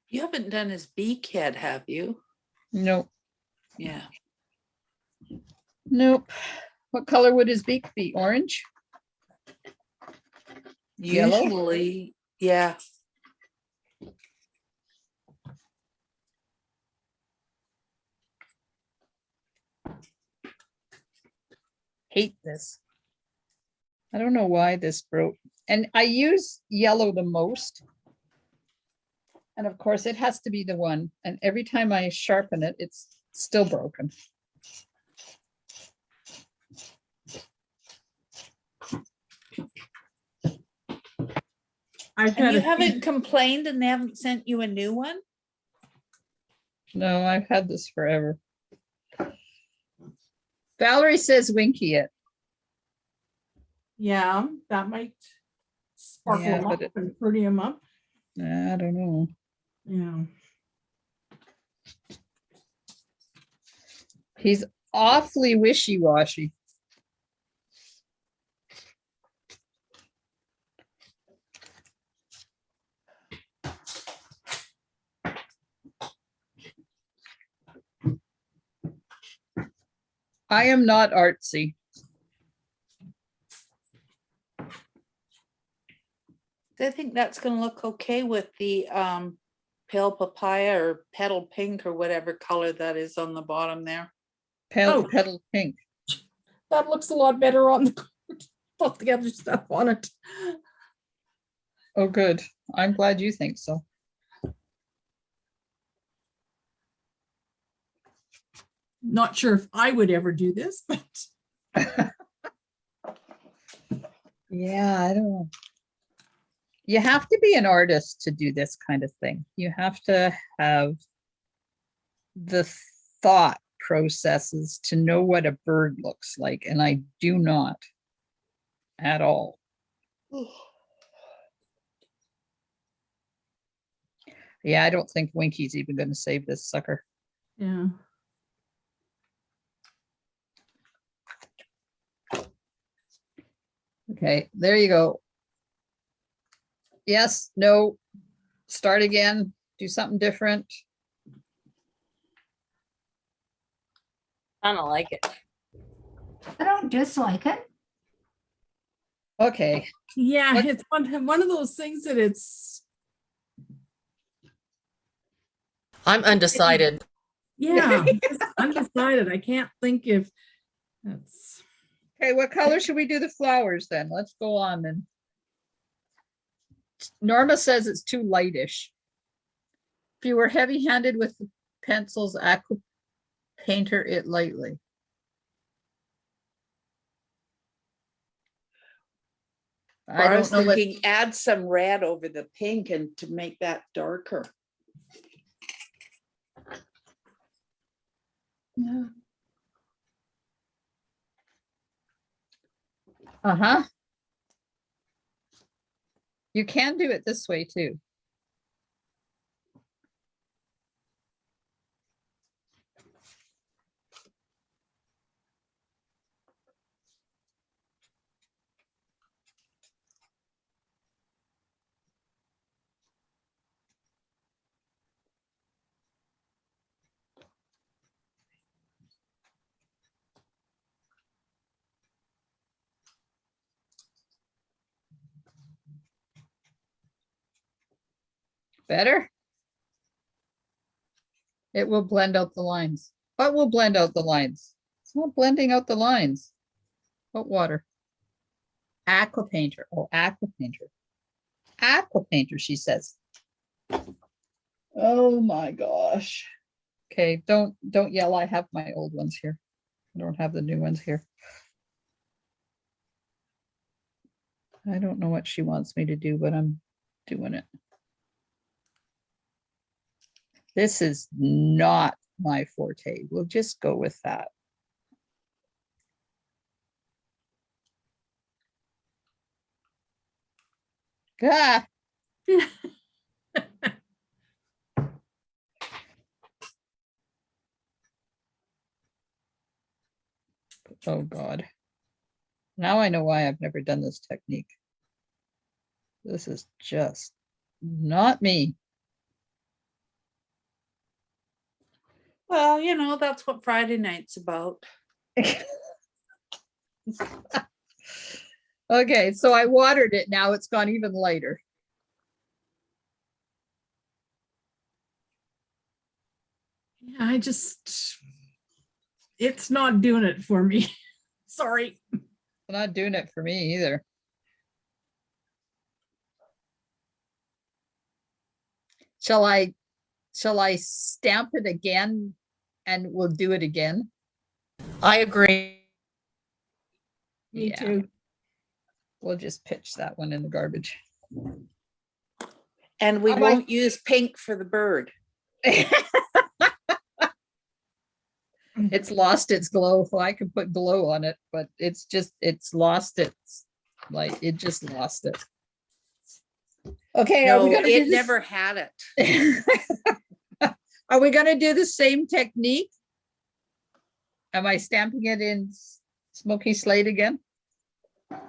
You haven't done his beak yet, have you? Nope, Yeah. nope. What color would his beak be? Orange? Yellow? Usually, yeah. Hate this. I don't know why this broke. And I use yellow the most. And of course, it has to be the one. And every time I sharpen it, it's still broken. I've And had you a haven't complained and they haven't sent you a new one? No, I've had this forever. Valerie says winky it. yeah, that might sparkle Yeah, them but up and pretty them up. I don't know. Yeah. He's awfully wishy-washy. I am not artsy. I think that's gonna look okay with the pale papaya or petal pink or whatever color that is on the bottom there. Oh. Petal pink. That looks a lot better on the card. Put the other stuff on it. Oh, good. I'm glad you think so. Not sure if I would ever do this, but Yeah, I don't know. You have to be an artist to do this kind of thing. You have to have the thought processes to know what a bird looks like, and I do not at all. Yeah, I don't think Winky's even going to save this sucker. yeah. Okay, there you go. Yes, no, start again, do something different. I don't like it. I don't dislike it. Okay, Yeah, What- it's one of those things that it's, I'm undecided. yeah, just undecided. I can't think if that's, okay, what color should we do the flowers then? Let's go on then. Norma says it's too lightish. If you were heavy-handed with the pencils, aqua painter it lightly. I I was don't know what, thinking add some red over the pink and to make that darker. uh-huh. You can do it this way too. Better? It will blend out the lines. What will blend out the lines? It's not blending out the lines. What water? Aqua painter. Oh, aqua painter. Aqua painter, she says. Oh my gosh. Okay, don't yell. I have my old ones here. I don't have the new ones here. I don't know what she wants me to do, but I'm doing it. This is not my forte. We'll just go with that. Ah, oh God. Now I know why I've never done this technique. This is just not me. Well, you know, that's what Friday night's about. Okay, so I watered it. Now it's gone even lighter. Yeah, it's not doing it for me. Sorry. Not doing it for me either. Shall I stamp it again and we'll do it again? I agree. Me Yeah. too. We'll just pitch that one in the garbage. And we I like- won't use pink for the bird. It's lost its glow. Well, I could put glow on it, but it's lost its, like, it just lost it. Okay, are we No, gonna do it this? never had it. Are we gonna do the same technique? Am I stamping it in smoky slate again? Well,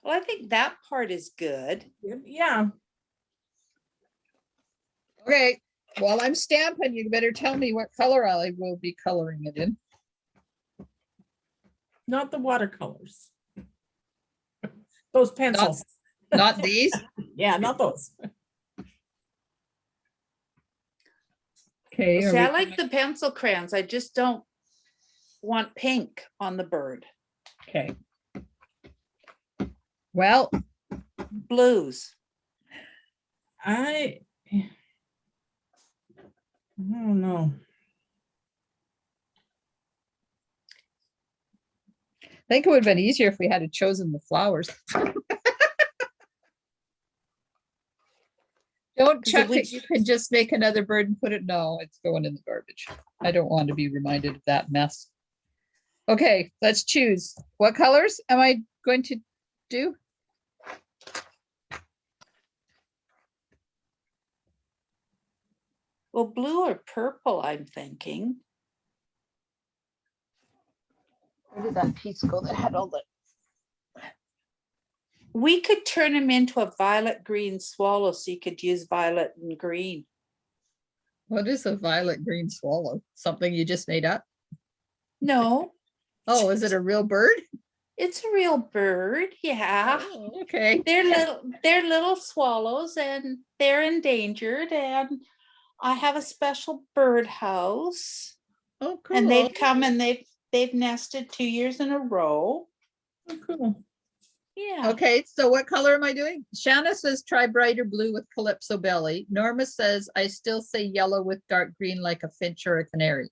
I think that part is good. Yeah, Okay, while I'm stamping, you better tell me what color I will be coloring it in. not the watercolors. Those pencils. Not these? Yeah, not those. Okay. See, I like the pencil crayons. I just don't want pink on the bird. Okay. Well, Blues. I don't know. I think it would have been easier if we had chosen the flowers. Don't 'Cause if chuck we- it. You can just make another bird and put it. No, it's going in the garbage. I don't want to be reminded of that mess. Okay, let's choose. What colors am I going to do? Well, blue or purple, I'm thinking. Where did that piece go that had all the? We could turn him into a violet green swallow, so you could use violet and green. What is a violet green swallow? Something you just made up? No, Oh, is it a real bird? it's a real bird. Yeah. Oh, okay. They're little swallows and they're endangered, and I have a special bird house. Oh, cool. And they've come and they've nested 2 years in a row. Oh, cool. Yeah. Okay, so what color am I doing? Shanna says try brighter blue with calypso belly. Norma says I still say yellow with dark green like a finch or a canary.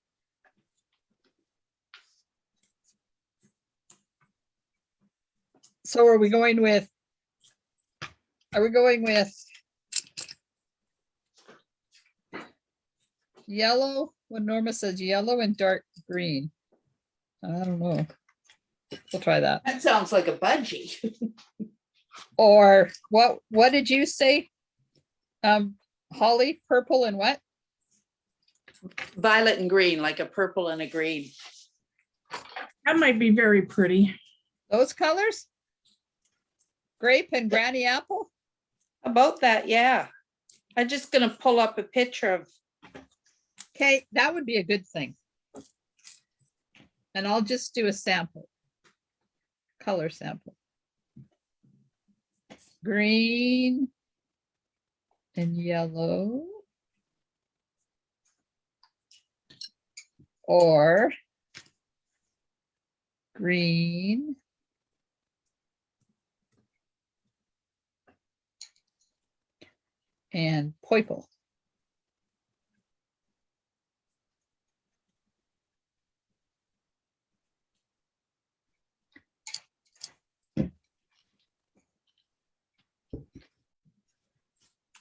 So are we going with yellow? When Norma says yellow and dark green. I don't know. We'll try that. That sounds like a budgie. Or what did you say? Holly, purple and what? Violet and green, like a purple and a green. That might be very pretty. Those colors? Grape and granny apple? About that, yeah. I'm just gonna pull up a picture of. Okay, that would be a good thing. And I'll just do a sample. Color sample. Green and yellow. or green and purple.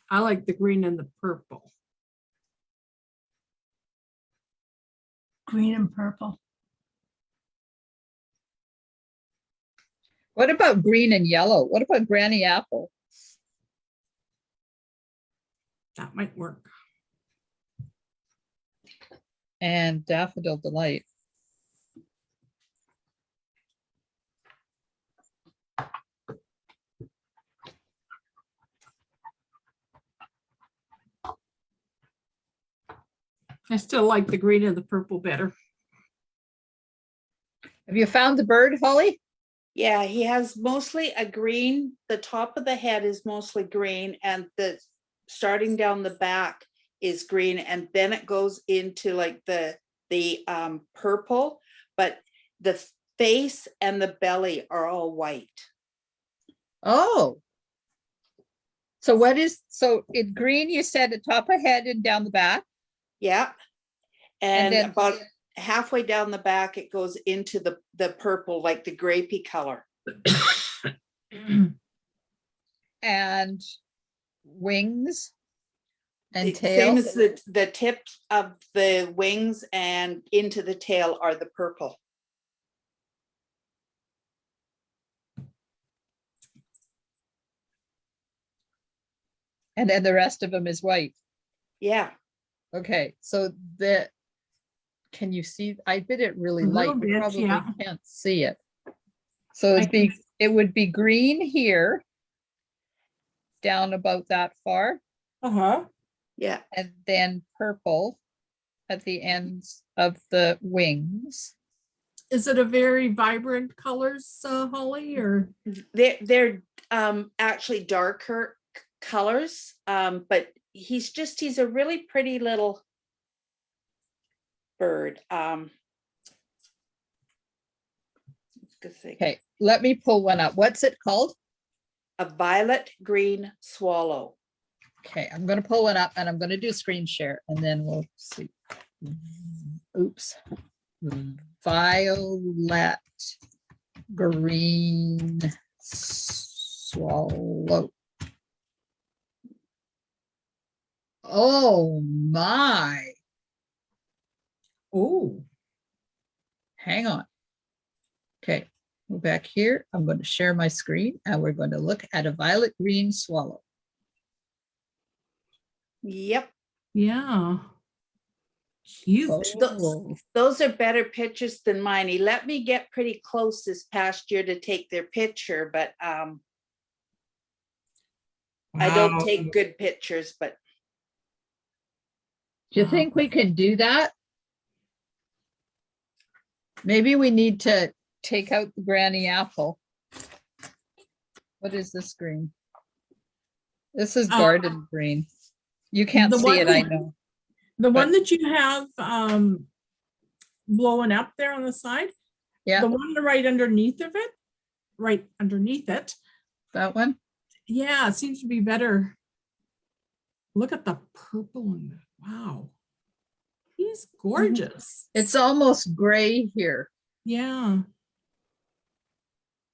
I like the green and the purple. Green and purple. What about green and yellow? What about granny apple? That might work. And daffodil delight. I still like the green and the purple better. Have you found the bird, Holly? Yeah, he has mostly a green, the top of the head is mostly green, and the starting down the back is green, and then it goes into like the purple, but the face and the belly are all white. Oh. So in green, you said the top of head and down the back? Yeah. And And then- about halfway down the back, it goes into the purple, like the grapey color. And wings and The same tail? as the tip of the wings and into the tail are the purple. And then the rest of them is white. Yeah. Okay, so can you see? I did it really A light. little You bit, probably yeah. can't see it. So I can- it would be green here, down about that far, Uh-huh. Yeah. and then purple at the ends of the wings. Is it a very vibrant colors, Holly, or? They're actually darker colors, but he's a really pretty little bird. Okay, let me pull one up. What's it called? A violet green swallow. Okay, I'm gonna pull one up and I'm gonna do screen share and then we'll see. Oops. Violet green swallow. Oh my, Oh, hang on. Okay, go back here. I'm going to share my screen and we're going to look at a violet green swallow. Yep. yeah. Cute. Oh, Those are better pictures than mine. He let me get pretty close this past year to take their picture, but I don't Wow. take good pictures, but do you think we can do that? Maybe we need to take out the granny apple. What is this green? This is garden green. You can't The see one it, I that- know. The one But- that you have blowing up there on the side, Yeah, the one right underneath of it, right underneath it. that one. Yeah, it seems to be better. Look at the purple in it. Wow. He's gorgeous. It's almost gray here. Yeah.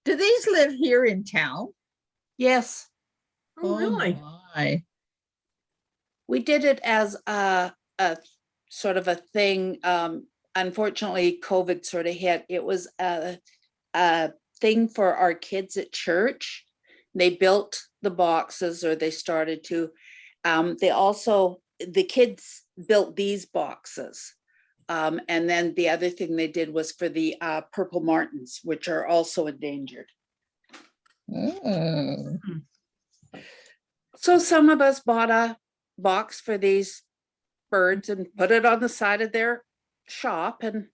Do these live here in town? yes, Oh, really? My. we did it as a sort of a thing. Unfortunately, COVID sort of hit. It was a thing for our kids at church. They built the boxes, or they started to. The kids built these boxes. And then the other thing they did was for the purple martins, which are also endangered. Oh, So some of us bought a box for these birds and put it on the side of their shop and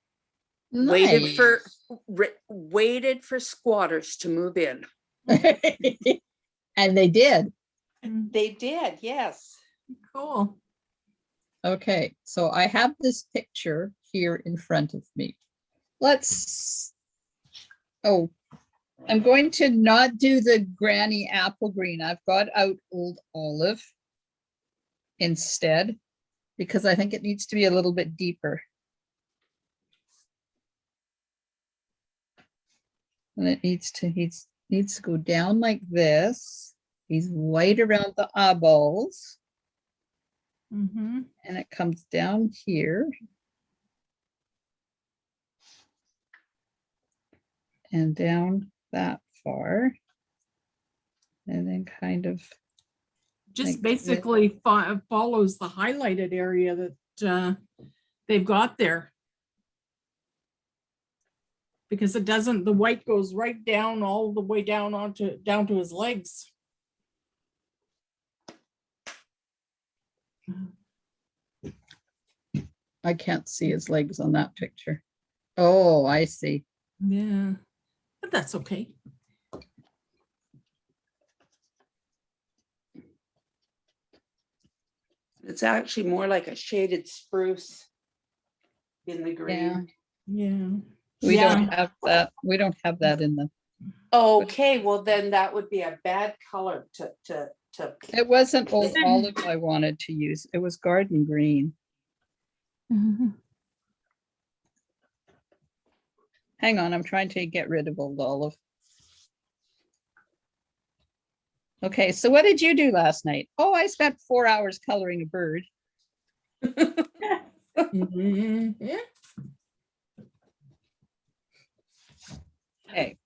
waited for squatters to move in. and they did. They did, yes. Cool. Okay, so I have this picture here in front of me. Let's, oh, I'm going to not do the granny apple green. I've got out old olive instead, because I think it needs to be a little bit deeper. And it needs to go down like this. He's white around the eyeballs, Mm-hmm. and it comes down here. And down that far. And then kind of, Just Like this. basically follows the highlighted area that they've got there. Because it doesn't, the white goes right down all the way down down to his legs. I can't see his legs on that picture. Oh, I see. Yeah, but that's okay. It's actually more like a shaded spruce in the green. Yeah. We Yeah. don't have that. We don't have that in the, Okay, well then that would be a bad color to. it wasn't old olive I wanted to use. It was garden green. Mhm. Hang on, I'm trying to get rid of old olive. Okay, so what did you do last night? Oh, I spent 4 hours coloring a bird. Mhm. Yeah. Okay.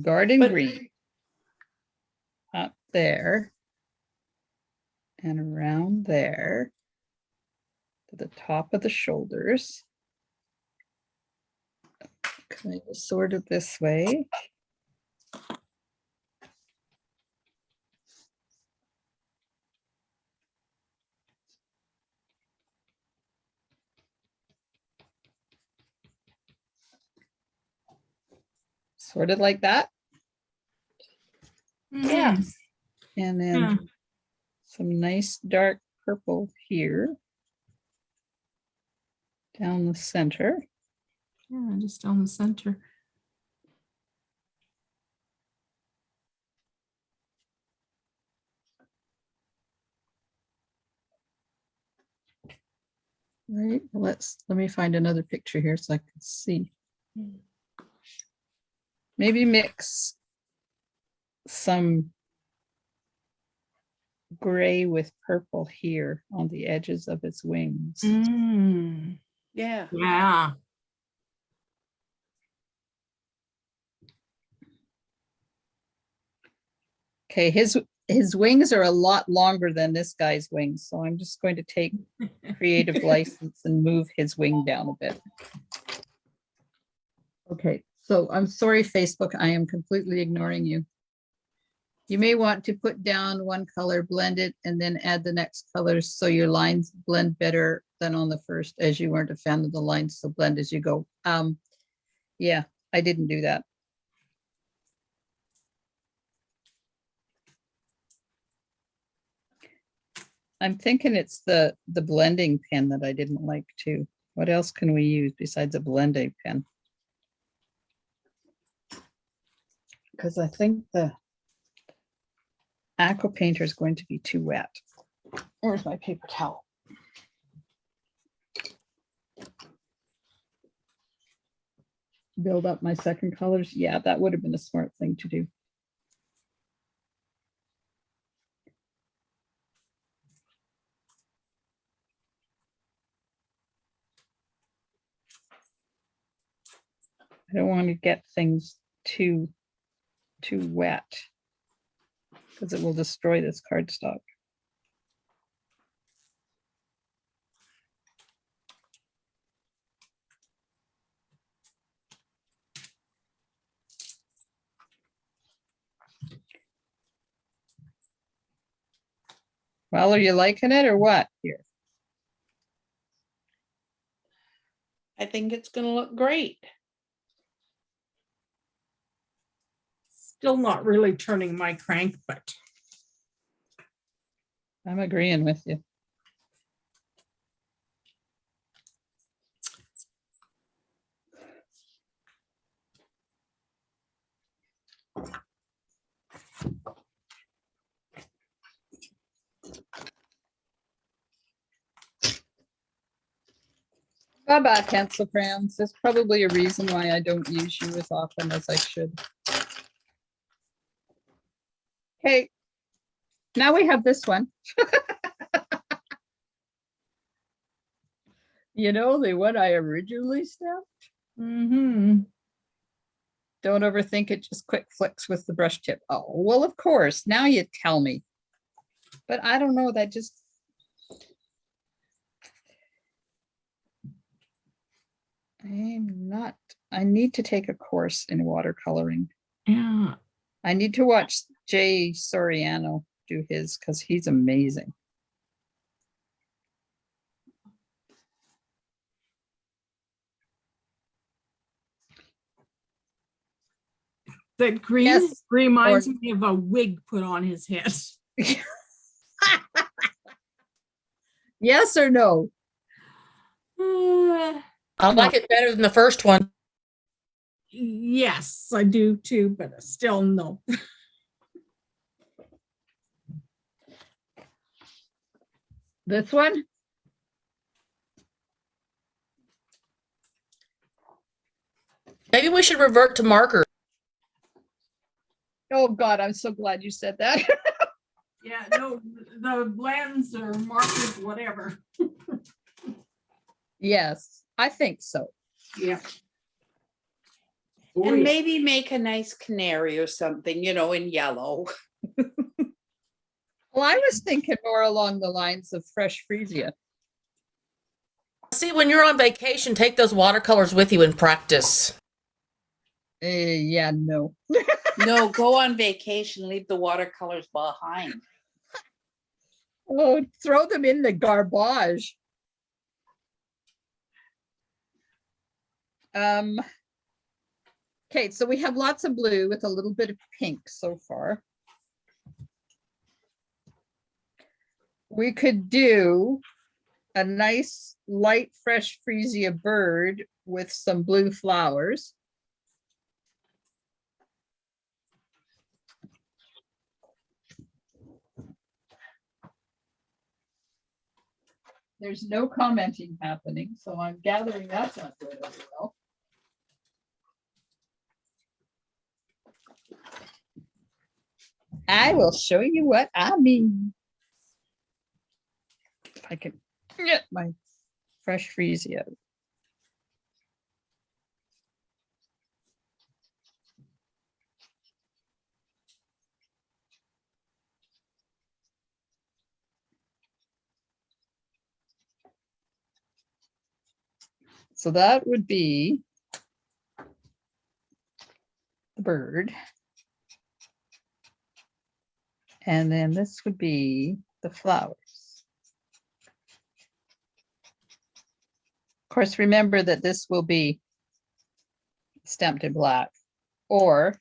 Garden But- green. Up there. And around there. To the top of the shoulders. Kind of sort of this way. Sort of like that. Yeah. Mhm. And then Yeah. some nice dark purple here. Down the center. Yeah, just down the center. Right, let me find another picture here so I can see. Maybe mix some gray with purple here on the edges of its wings. Mm. Yeah. Yeah. Okay, his wings are a lot longer than this guy's wings, so I'm just going to take creative license and move his wing down a bit. Okay, so I'm sorry, Facebook, I am completely ignoring you. You may want to put down one color, blend it, and then add the next colors so your lines blend better than on the first, as you weren't a fan of the lines, so blend as you go. Yeah, I didn't do that. I'm thinking it's the blending pen that I didn't like too. What else can we use besides a blending pen? Because I think the aqua painter is going to be too wet. Where's my paper towel? Build up my second colors. Yeah, that would have been a smart thing to do. I don't want to get things too wet because it will destroy this cardstock. Well, are you liking it or what here? I think it's gonna look great. Still not really turning my crank, but I'm agreeing with you. Bye-bye, pencil crayons. There's probably a reason why I don't use you as often as I should. Okay. Now we have this one. You know, the one I originally stamped. Mm-hmm. Don't overthink it, just quick flicks with the brush tip. Oh, well, of course, now you tell me. But I don't know, that just. I need to take a course in watercoloring. Yeah. I need to watch Jay Soriano do his because he's amazing. That green Yes, reminds or- me of a wig put on his head. Yes or no? I like it better than the first one. Yes, I do too, but still no. This one? Maybe we should revert to marker. Oh God, I'm so glad you said that. Yeah, no, the blends or markers, whatever. Yes, I think so. Yeah. And maybe make a nice canary or something, you know, in yellow. Well, I was thinking more along the lines of fresh freesia. See, when you're on vacation, take those watercolors with you and practice. Yeah, no. No, go on vacation, leave the watercolors behind. Oh, throw them in the garbage. Okay, so we have lots of blue with a little bit of pink so far. We could do a nice light fresh freesia bird with some blue flowers. There's no commenting happening, so I'm gathering that's not good as well. I will show you what I mean. If I can get my fresh freesia. So that would be the bird. And then this would be the flowers. Of course, remember that this will be stamped in black or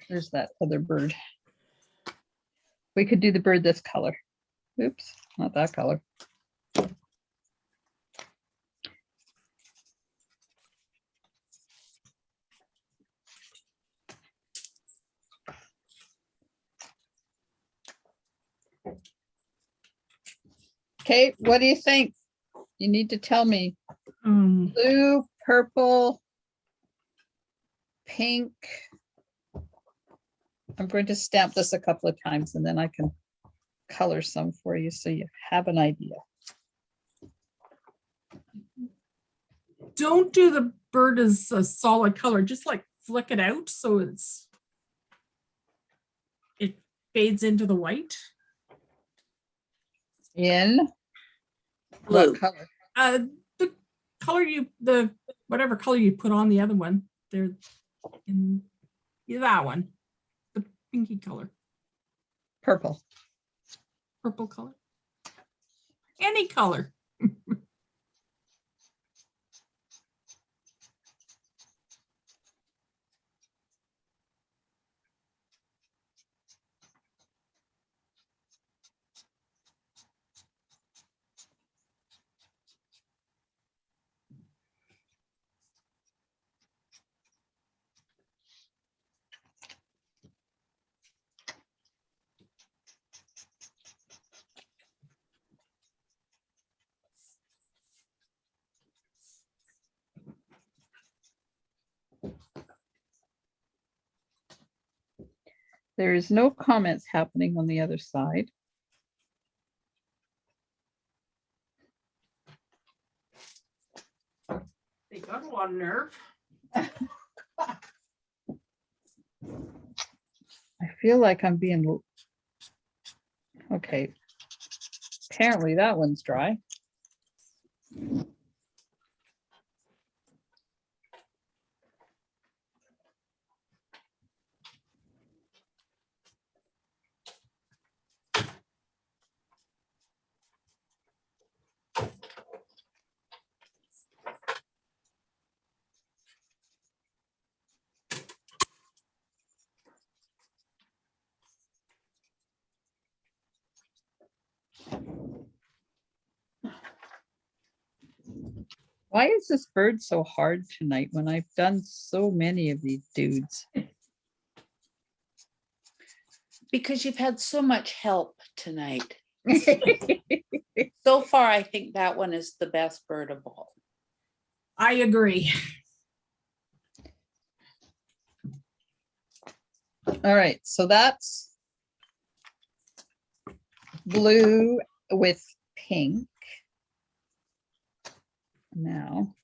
there's that other bird. We could do the bird this color. Oops, not that color. Okay, what do you think? You need to tell me. Blue, purple, pink. I'm going to stamp this a couple of times and then I can color some for you so you have an idea. Don't do the bird as a solid color, just like flick it out so it fades into the white. In Blue. what color? The color whatever color you put on the other one, they're in that one, the pinky color, Purple. purple color, any color. There is no comments happening on the other side. They got a lot of nerve. I feel like I'm being, okay. Apparently that one's dry. Why is this bird so hard tonight when I've done so many of these dudes? Because you've had so much help tonight. So far, I think that one is the best bird of all. I agree. All right, so that's blue with pink. Now.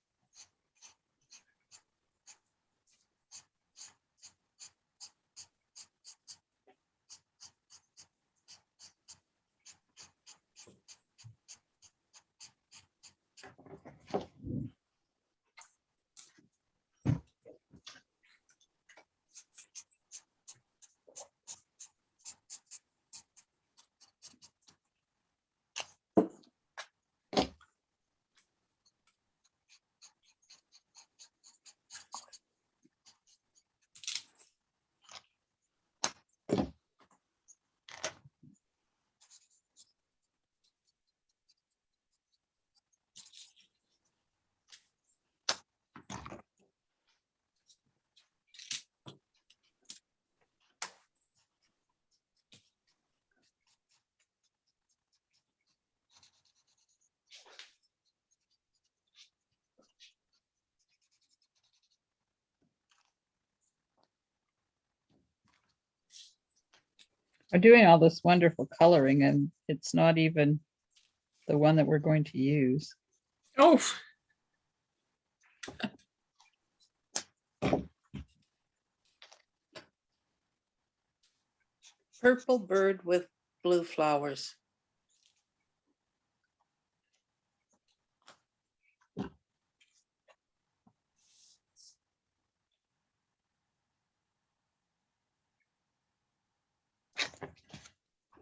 Are doing all this wonderful coloring and it's not even the one that we're going to use. Oh, Purple bird with blue flowers.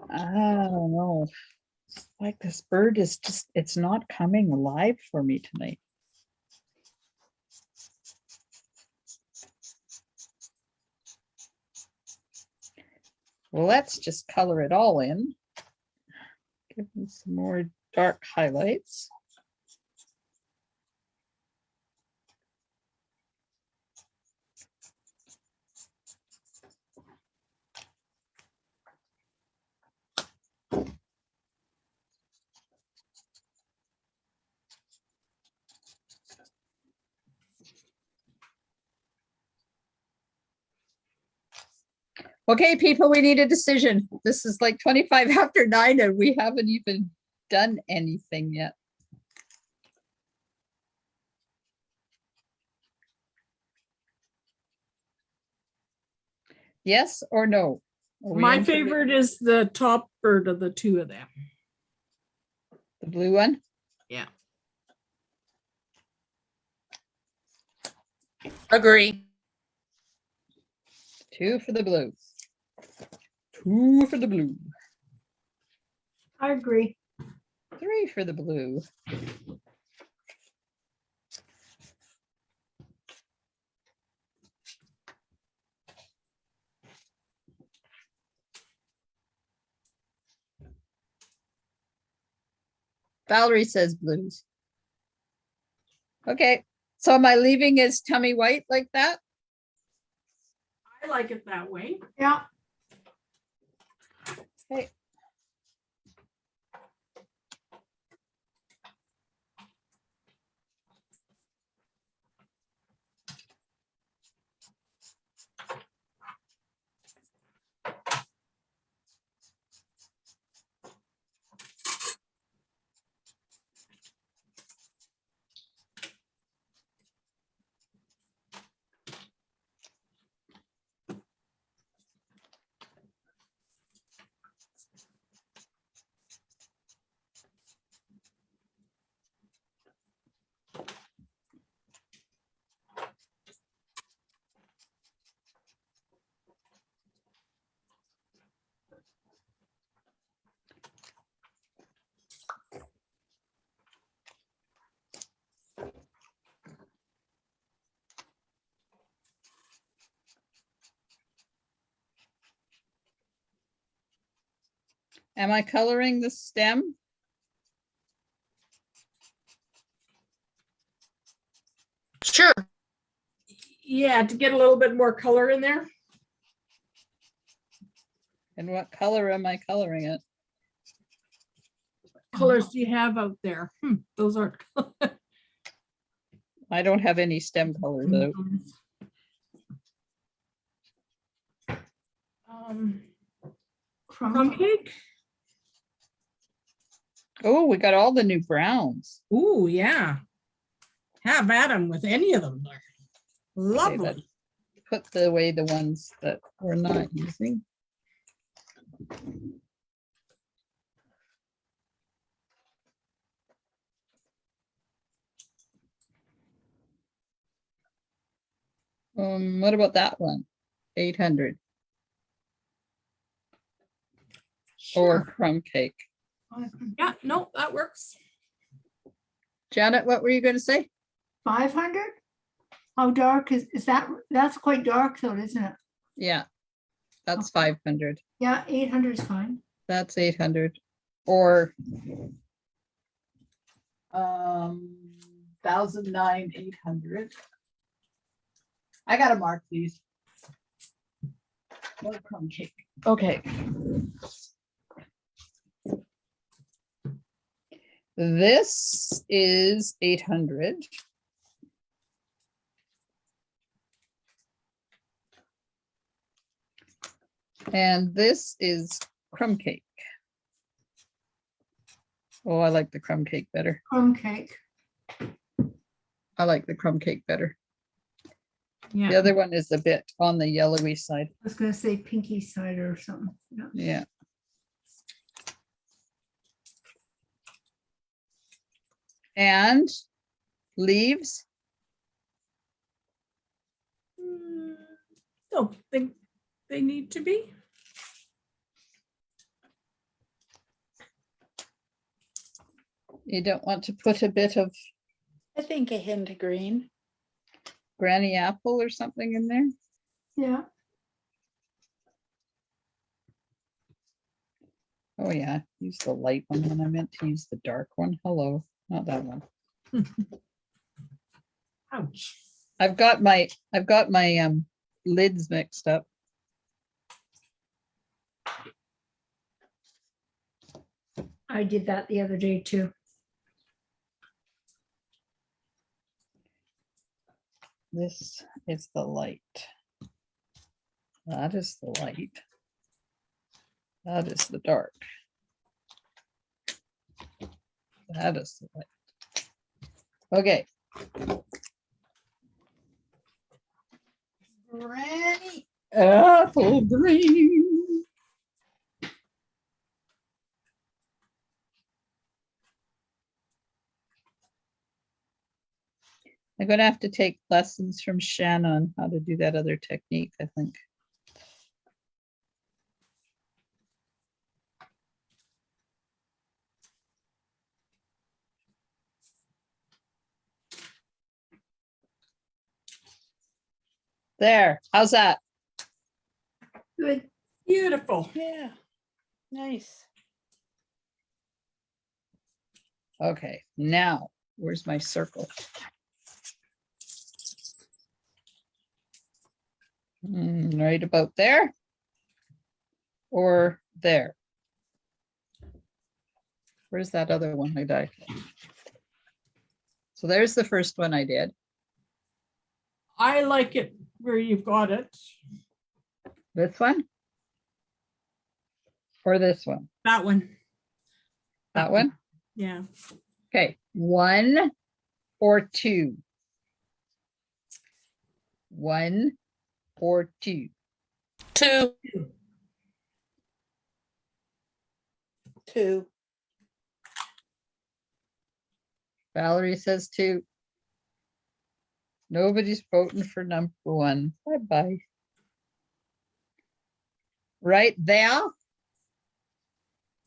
I don't know. It's like this bird is just, it's not coming alive for me tonight. Well, let's just color it all in. Give me some more dark highlights. Okay, people, we need a decision. This is like 25 after 9 and we haven't even done anything yet. Yes or no? Are we my in for the- favorite is the top bird of the two of them. The blue one? Yeah. Agree. 2 for the blue. 2 for the blue. I agree. 3 for the blue. Valerie says blues. Okay, so am I leaving his tummy white like that? I like it that way. Yeah. Okay. Am I coloring the stem? Sure. Yeah, to get a little bit more color in there. And what color am I coloring it? Colors do you have out there? Those aren't. I don't have any stem colors out. Crumb cake. Oh, we got all the new browns. Ooh, yeah. Have at 'em with any of them. They're Okay, lovely. let's put away the ones that we're not using. What about that one? 800 or Sure. crumb cake. Yeah, no, that works. Janet, what were you gonna say? 500? How dark is that? That's quite dark though, isn't it? Yeah, that's 500. Yeah, 800 is fine. That's 800 or 1,900. I gotta mark these. More crumb cake. Okay. This is 800. And this is crumb cake. Oh, I like the crumb cake better. Crumb cake. I like the crumb cake better. The Yeah. other one is a bit on the yellowy side. I was gonna say pinky cider or something. Yeah. Yeah. And leaves. Don't think they need to be. You don't want to put a bit of I think a hint of green. granny apple or something in there. Yeah. Oh yeah, use the light one when I meant to use the dark one. Hello, not that one. Ouch. I've got my lids mixed up. I did that the other day too. This is the light. That is the light. That is the dark. That is the light. Okay. Granny apple green. I'm gonna have to take lessons from Shannon on how to do that other technique, I think. There, how's that? Good. Beautiful. Yeah, nice. Okay, now, where's my circle? Right about there? Or there? Where's that other one I did? So there's the first one I did. I like it where you've got it. This one? Or this one? That one. That one? Yeah. Okay, 1 or 2? 1 or 2? 2. 2. Valerie says 2. Nobody's voting for number 1. Bye-bye. Right there,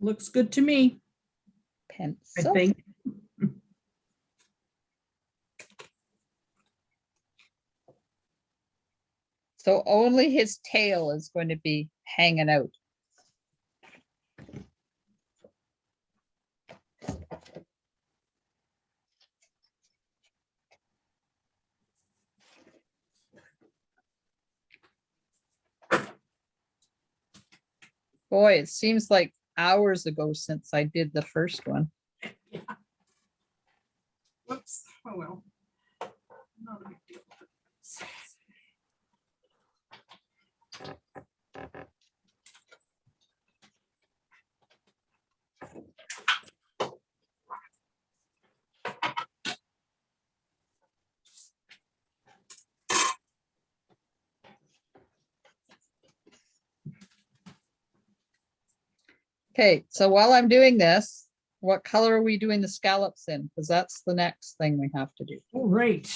Looks good to me, I pencil. think. So only his tail is going to be hanging out. Boy, it seems like hours ago since I did the first one. Yeah. Whoops. Oh well. Not a big deal. Okay, so while I'm doing this, what color are we doing the scallops in? Because that's the next thing we have to do. All right.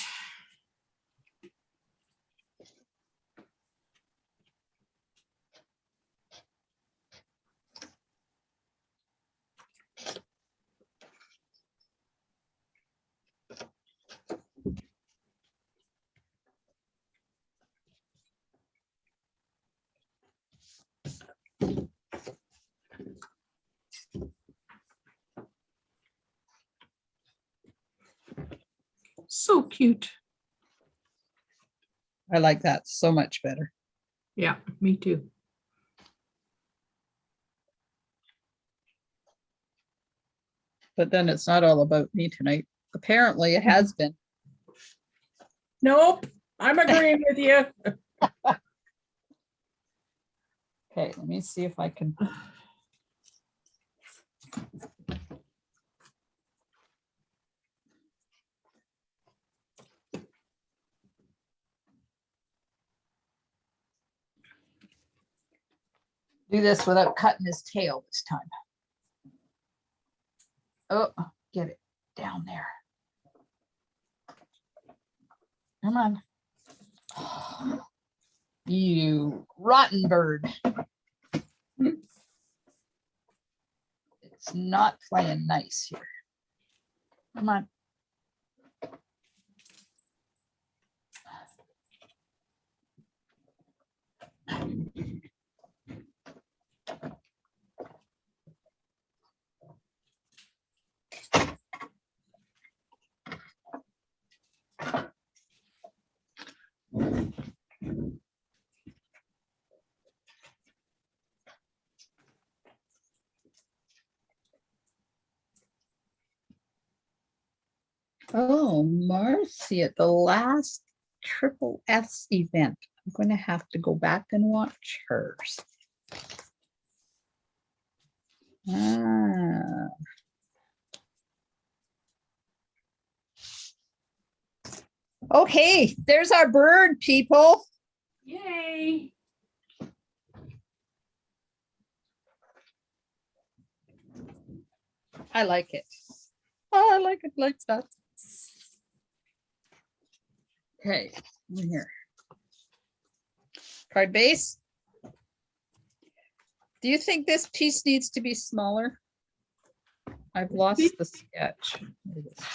So cute. I like that so much better. Yeah, me too. But then it's not all about me tonight. Apparently it has been. Nope, I'm agreeing with you. Okay, let me see if I can. Do this without cutting his tail this time. Oh, get it down there. Come on. You rotten bird. It's not playing nice here. Come on. Oh, Marcy, at the last Triple S event. I'm going to have to go back and watch hers. Ah. Okay, there's our bird, people. Yay. I like it. I like it like that. Okay, in here. Card base. Do you think this piece needs to be smaller? I've lost the sketch. There it is.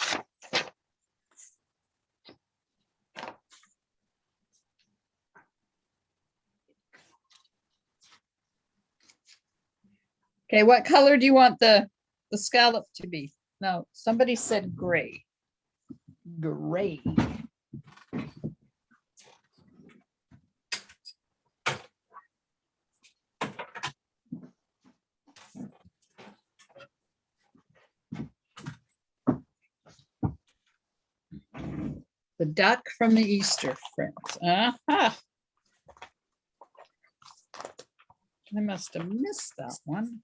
Okay, what color do you want the scallop to be? No, somebody said gray. Gray. The duck from the Easter friends. Aha. I must have missed that one.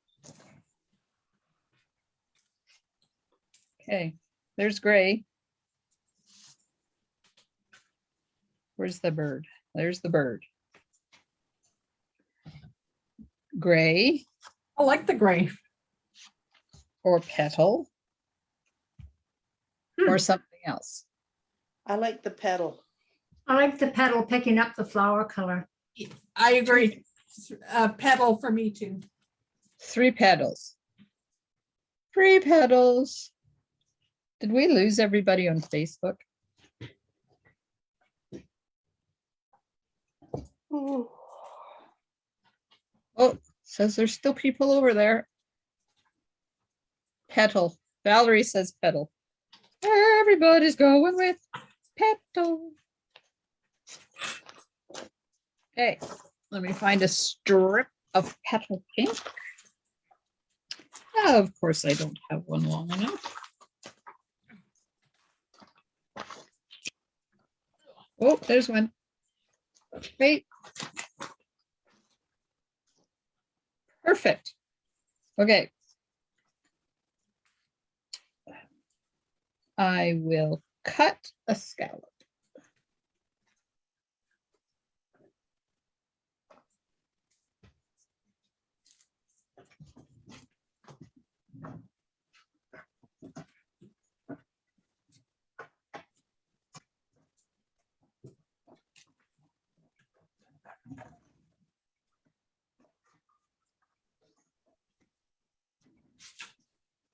Okay, there's gray. Where's the bird? There's the bird. Gray I like the gray. or petal or something else. I like the petal. I like the petal picking up the flower color. I agree. Petal for me too. 3 petals. 3 petals. Did we lose everybody on Facebook? Oh, says there's still people over there. Petal. Valerie says petal. Everybody's going with petal. Okay, let me find a strip of petal pink. Oh, of course, I don't have one long enough. Oh, there's one. Wait. Perfect. Okay. I will cut a scallop.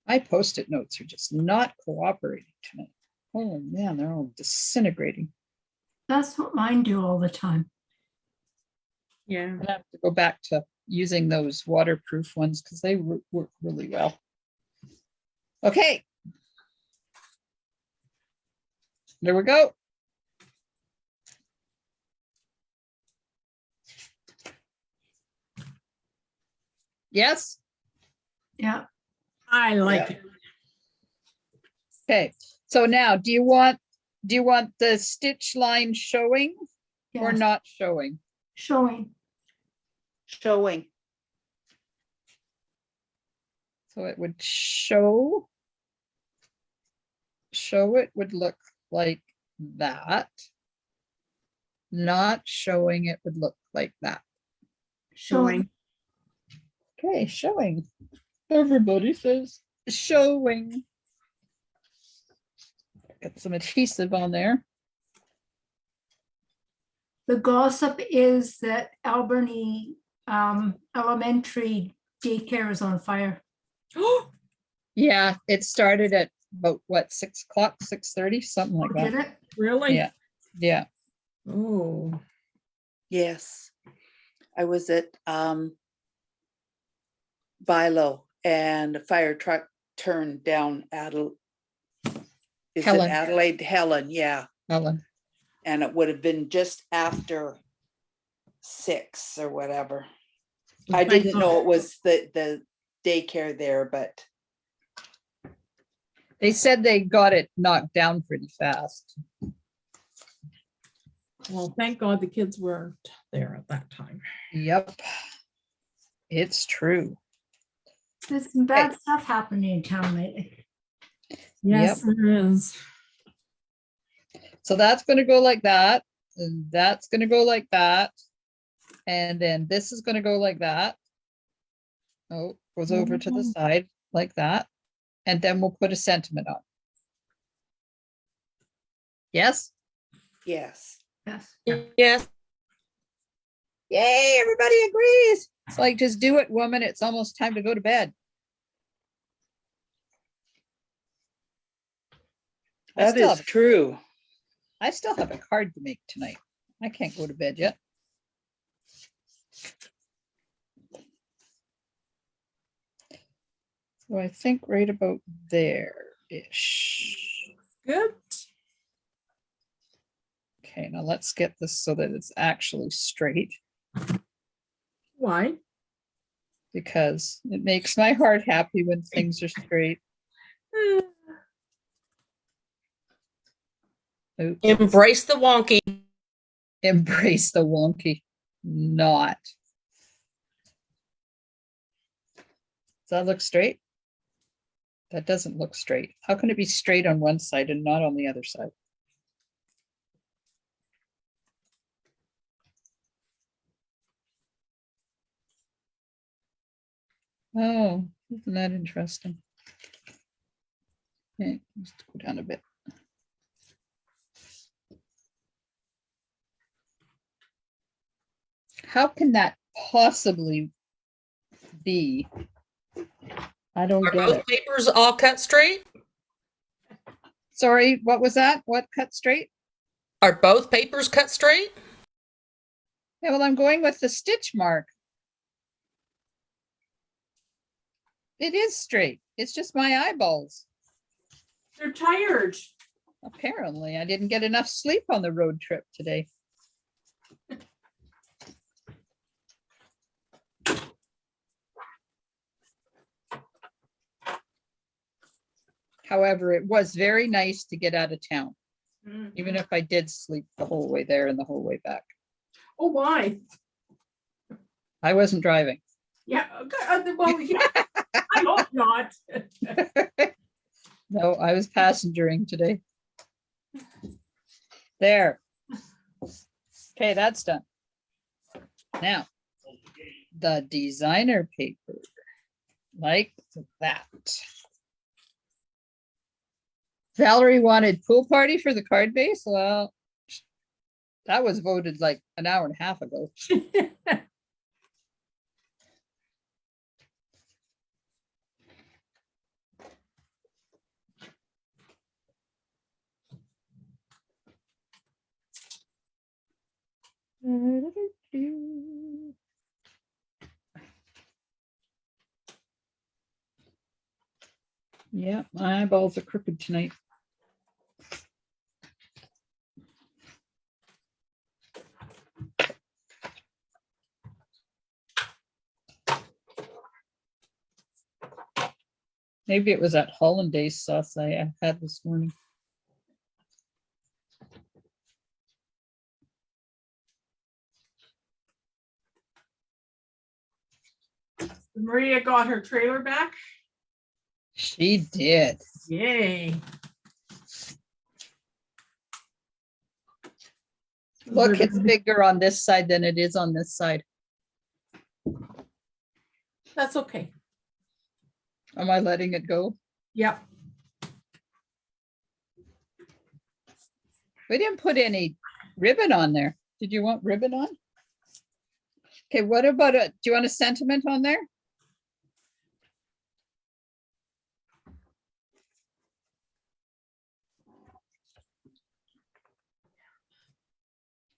My Post-it notes are just not cooperating tonight. Oh man, they're all disintegrating. That's what mine do all the time. Yeah. I'm gonna have to go back to using those waterproof ones because they work really well. Okay. There we go. Yes. Yeah. I like it. Okay. So now, do you want the stitch line showing or Yes. not showing? Showing. Showing. So it would show. Show it would look like that. Not showing it would look like that. Showing. Okay, showing. Everybody says showing. Get some adhesive on there. The gossip is that Albany Elementary daycare is on fire. Yeah, it started at about what, 6 o'clock, 6:30, something like Did that. it? Really? Yeah, yeah. Oh, Yes. I was at Bilo and a fire truck turned down Helen. Adelaide? Helen, yeah. Helen. And it would have been just after 6 or whatever. I thank didn't God. know it was the daycare there, but They said they got it knocked down pretty fast. Well, thank God the kids weren't there at that time. Yep. It's true. There's some bad stuff happening in town lately. Yes, there is. So that's going to go like that. And that's going to go like that. And then this is going to go like that. Oh, goes over to the side like that. And then we'll put a sentiment on. Yes? yes. Yes. Yes. Yay, everybody agrees. It's like, just do it, woman. It's almost time to go to bed. That is true. I still have a card to make tonight. I can't go to bed yet. So I think right about there-ish. Good. Okay, now let's get this so that it's actually straight, Why? because it makes my heart happy when things are straight. Oops. Embrace the wonky. Embrace the wonky. Not. Does that look straight? That doesn't look straight. How can it be straight on one side and not on the other side? Oh, isn't that interesting? Okay, let's go down a bit. How can that possibly be? I don't Are get both it. papers all cut straight? Sorry, what was that? What cut straight? Are both papers cut straight? Yeah, well, I'm going with the stitch mark. It is straight. It's just my eyeballs. They're tired. Apparently, I didn't get enough sleep on the road trip today. However, it was very nice to get out of town, Mhm. even if I did sleep the whole way there and the whole way back. Oh, why? I wasn't driving. Yeah, okay, well, yeah, I hope not. No, I was passengering today. There. Okay, that's done. Now, the designer paper, like that. Valerie wanted pool party for the card base. Well, that was voted like an hour and a half ago. Yeah, my eyeballs are crooked tonight. Maybe it was that hollandaise sauce I had this morning. Maria got her trailer back. She did. Yay. Look, it's bigger on this side than it is on this side. That's okay. Am I letting it go? Yep. We didn't put any ribbon on there. Did you want ribbon on? Okay, what about do you want a sentiment on there?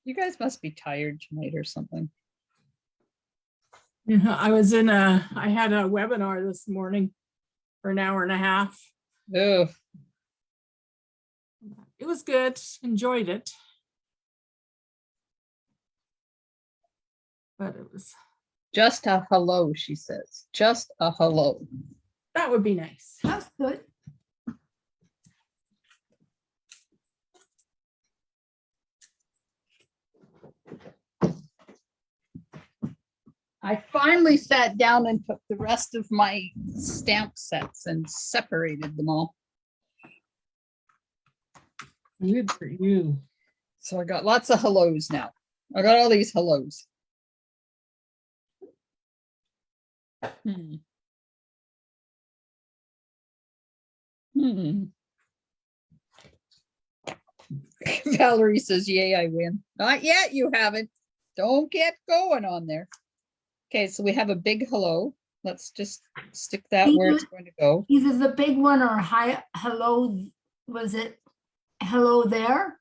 You guys must be tired tonight or something. Yeah, I had a webinar this morning for an hour and a half. Oh, It was good, enjoyed it. But it was, just a hello, she says. Just a hello. that would be nice. That's good. I finally sat down and took the rest of my stamp sets and separated them all. Good for you. So I got lots of hellos now. I got all these hellos. Hmm. Hmm. Valerie says, yay, I win. Not yet, you haven't. Don't get going on there. Okay, so we have a big hello. Let's just stick that where it's going to go. Either the big one or hi, hello, was it hello there?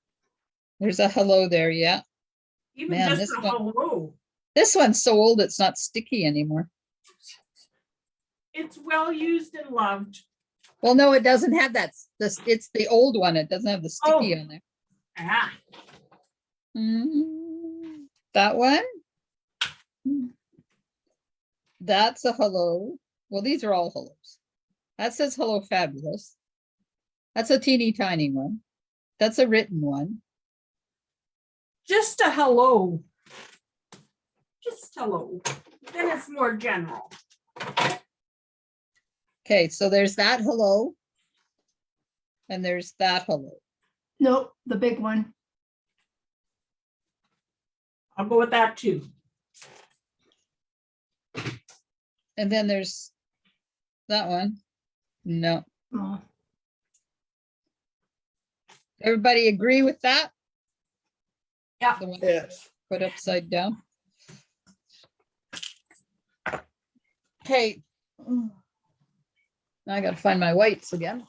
There's a hello there, yeah. Even Man, just this a one- hello. This one's so old, it's not sticky anymore. It's well used and loved. Well, no, it doesn't have that. It's the old one. It doesn't have the sticky Oh. on there. Ah, That one? That's a hello. Well, these are all hellos. That says hello, fabulous. That's a teeny tiny one. That's a written one. just a hello. Just hello. Then it's more general. Okay, so there's that hello. And there's that hello. Nope, the big one. I'll go with that too. And then there's that one. No. Oh, Everybody agree with that? Yeah. The one Yes. put upside down. Okay. Now I gotta find my whites again.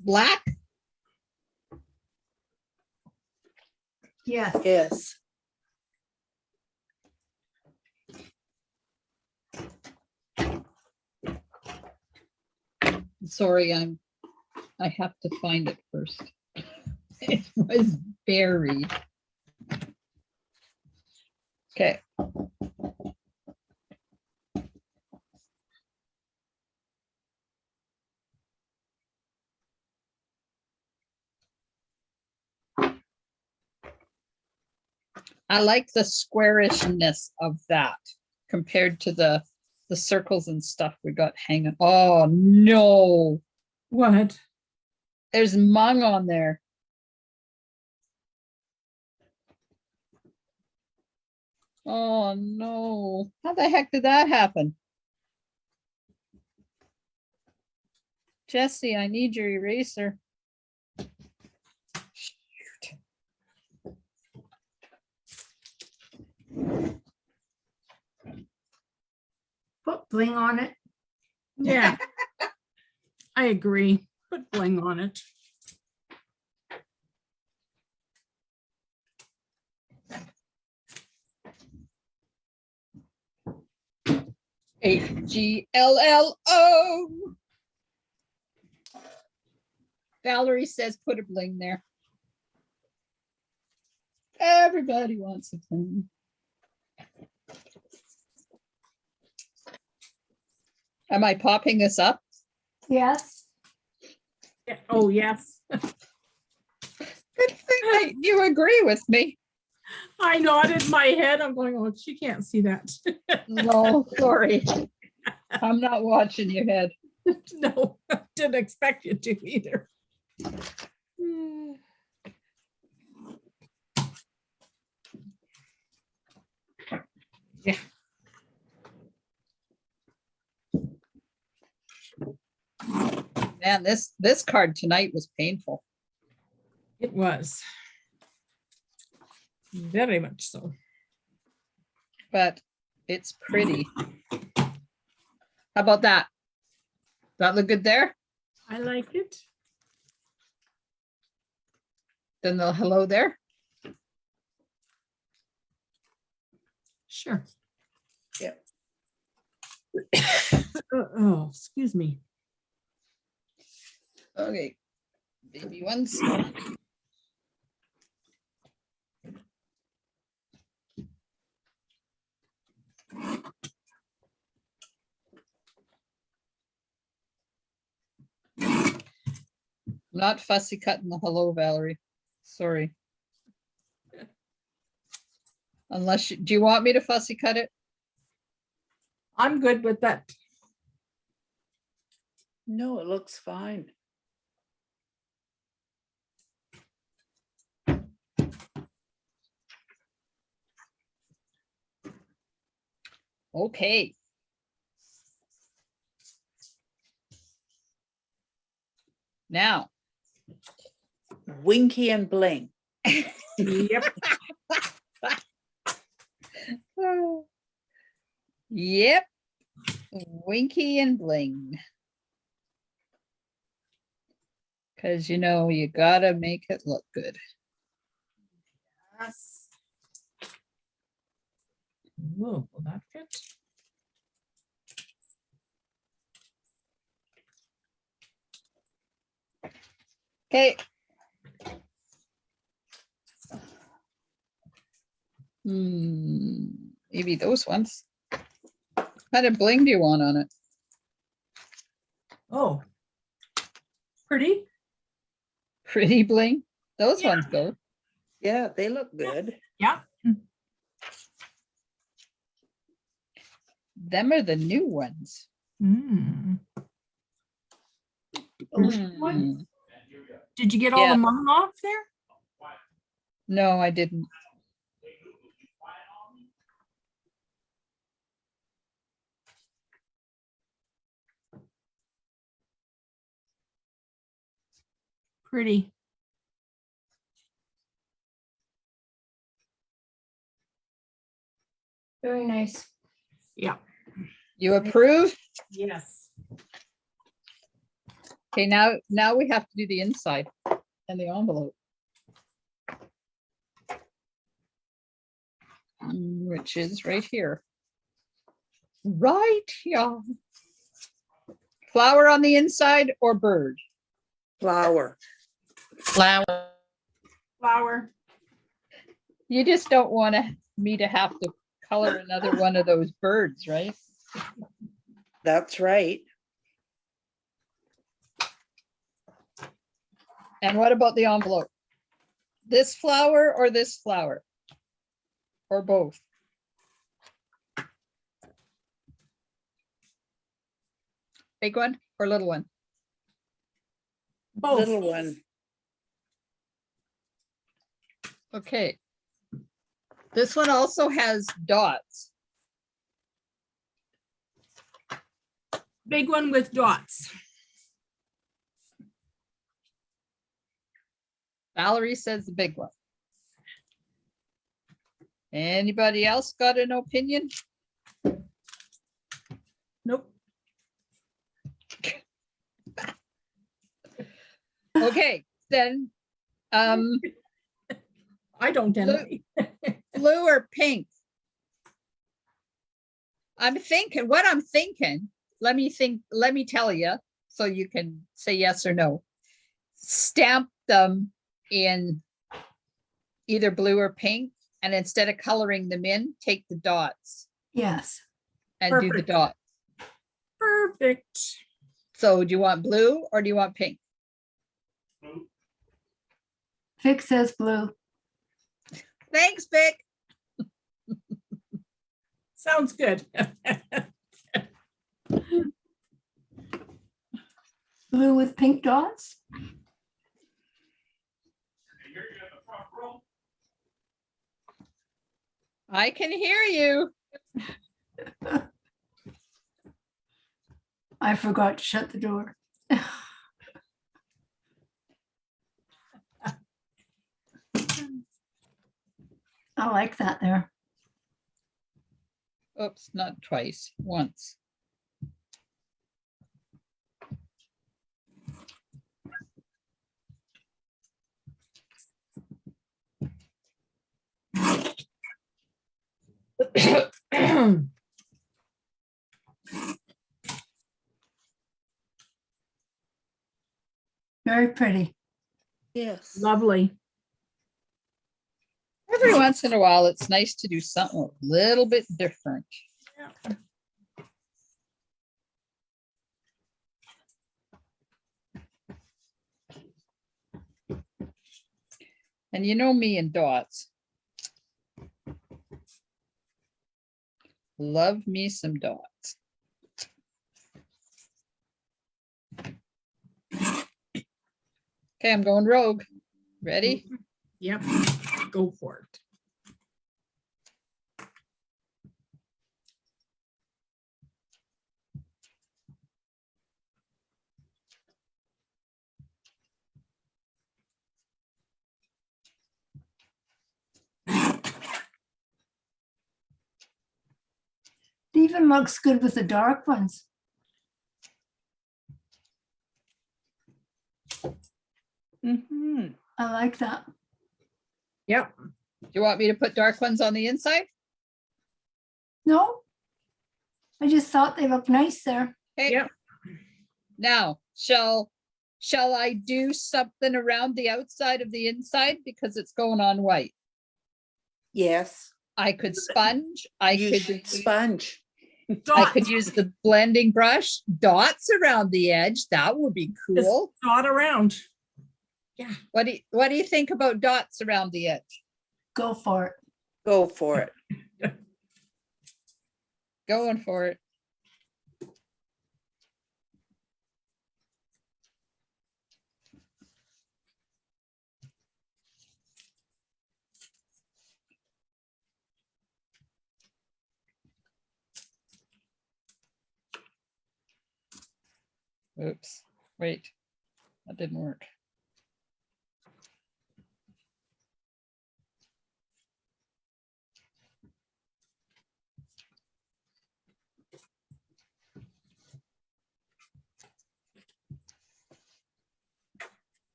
Black? yes. Yes. Sorry, I have to find it first. It was berry. Okay. I like the squarishness of that compared to the circles and stuff we got hanging. Oh no, What? there's mung on there. Oh no, how the heck did that happen? Jesse, I need your eraser. Shoot. Put bling on it. Yeah. I agree. Put bling on it. H-G-L-L-O. Valerie says put a bling there. Everybody wants a bling. Am I popping this up? Yes. Yeah. Oh, yes. Good thing that you agree with me. I nodded my head. I'm going, oh, she can't see that. No, sorry. I'm not watching your head. No, didn't expect you to either. Yeah. Man, this card tonight was painful. It was. Very much so. But it's pretty. How about that? That look good there? I like it. Then the hello there. Sure. Yep. Oh, excuse me. Okay. Baby ones. Not fussy cutting the hello, Valerie. Sorry. Unless do you want me to fussy cut it? I'm good with that. No, it looks fine. Okay. Now. Winky and bling. Yep. Yep. Winky and bling. Because you know you gotta make it look good. Yes. Whoa, will that fit? Okay. Maybe those ones. What kind of bling do you want on it? Oh. Pretty. Pretty bling. Those Yeah. ones go. Yeah, they look good. Yeah. Them are the new ones. Mm. Mm. Did you get all Yeah. the mung off there? No, I didn't. Pretty. Very nice. Yeah. You approve? Yes. Okay, now we have to do the inside and the envelope. Which is right here. Right here. Flower on the inside or bird? Flower. Flower. Flower. You just don't want me to have to color another one of those birds, right? That's right. And what about the envelope? This flower or this flower? Or both? Big one or little one? Both. Little one. Okay. This one also has dots. Big one with dots. Valerie says the big one. Anybody else got an opinion? Nope. Okay, then, I don't anyway. blue or pink? I'm thinking, let me tell you, so you can say yes or no. Stamp them in either blue or pink, and instead of coloring them in, take the dots Yes. and do the Perfect. dots. Perfect. So do you want blue or do you want pink? Vic says blue. Thanks, Vic. Sounds good. Blue with pink dots? I can hear you. I forgot to shut the door. I like that there. Oops, not twice, once. Very pretty. Yes. Lovely. Every once in a while, it's nice to do something a little bit different. And you know me and dots. Love me some dots. Okay, I'm going rogue. Ready? Yep. Go for it. It even looks good with the dark ones. Mhm. I like that. Yep. Do you want me to put dark ones on the inside? No? I just thought they looked nice there. Okay. Yep. Now, shall I do something around the outside of the inside because it's going on white? Yes. I could sponge, I You could, should sponge. I Dot. could use the blending brush, dots around the edge. That would be Just cool. dot around. What do you think about dots around the edge? Go for it. Go for it. Going for it. Oops, wait, that didn't work.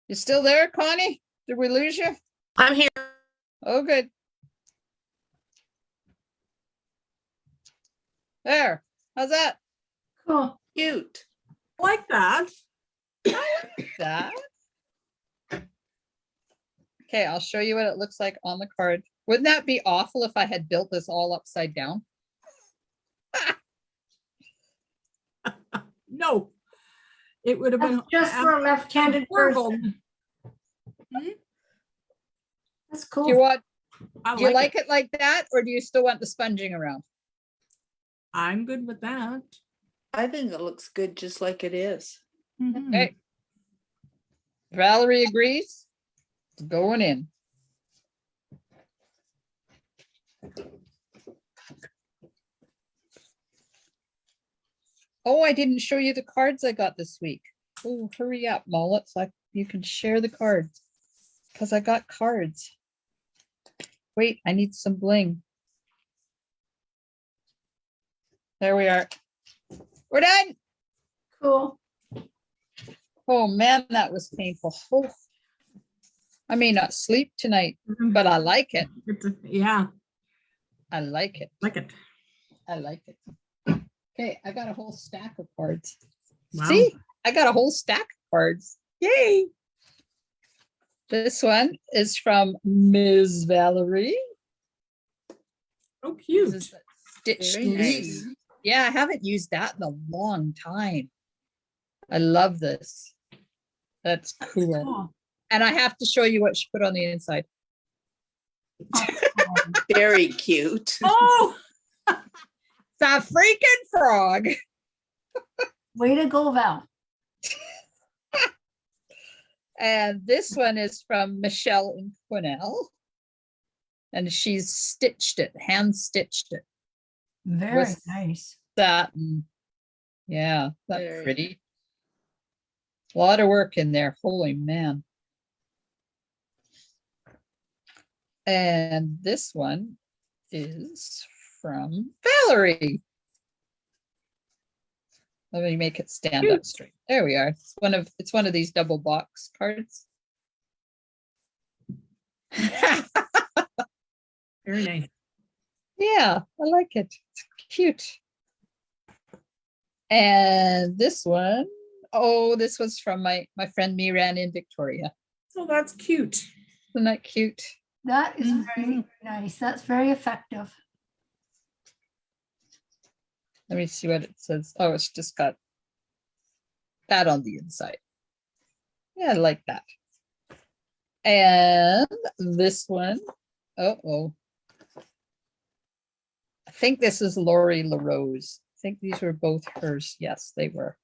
You still there, Connie? Did we lose you? I'm here. Oh, good. There, how's that? Cool. Cute. Like that. That. Okay, I'll show you what it looks like on the card. Wouldn't that be awful if I had built this all upside down? No. It would have been. That's just for a left-handed horrible. person. That's Do you cool. want, I do you like it. it like that, or do you still want the sponging around? I'm good with that. I think it looks good just like it is. Mhm. Okay. Valerie agrees. It's going in. Oh, I didn't show you the cards I got this week. Oh, hurry up, Mollet, so you can share the cards. Because I got cards. Wait, I need some bling. There we are. We're done. Cool. Oh man, that was painful. Oh. I may not sleep tonight, Mhm. but I like it. Yeah, I like it. like it. I like it. Okay, I got a whole stack of cards. Wow. See, I got a whole stack of cards. Yay. This one is from Ms. Valerie. Oh, This cute. is the stitched Very nice. sleeve. Yeah, I haven't used that in a long time. I love this. That's cool. Cool. And I have to show you what she put on the inside. Very cute. Oh, It's a freaking frog. Way to go, Val. And this one is from Michelle and Quinnell. And she's stitched it, hand stitched it. Very With- nice. Satin. Yeah, that's Very pretty. A lot of work in there. Holy man. And this one is from Valerie. Let me make it stand up Cute. straight. There we are. It's one of these double box cards. very nice. Yeah, I like it. It's cute. And this one, oh, this was from my friend Miran in Victoria. So that's cute. Isn't that cute? That is Mhm. very nice. That's very effective. Let me see what it says. Oh, it's just got that on the inside. Yeah, I like that. And this one, oh. I think this is Lori LaRose. I think these were both hers. Yes, they were.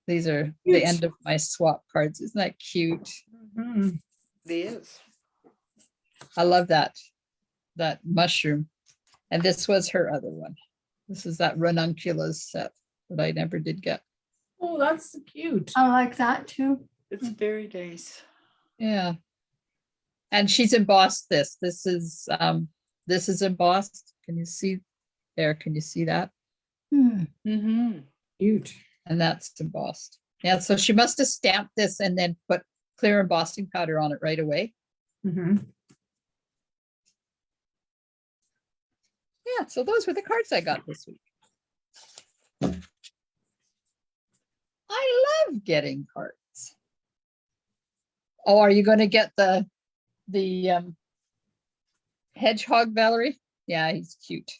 These are the Cute. end of my swap cards. Isn't that cute? Mhm. It is. I love that mushroom. And this was her other one. This is that ranunculus set that I never did get. Oh, that's cute. I like that too. It's very nice. Yeah. And she's embossed this. This is embossed. Can you see there? Can you see that? Mm-hmm. Cute. And that's embossed. Yeah, so she must have stamped this and then put clear embossing powder on it right away. Mhm. Yeah, so those were the cards I got this week. I love getting cards. Oh, are you going to get the hedgehog, Valerie? Yeah, he's cute.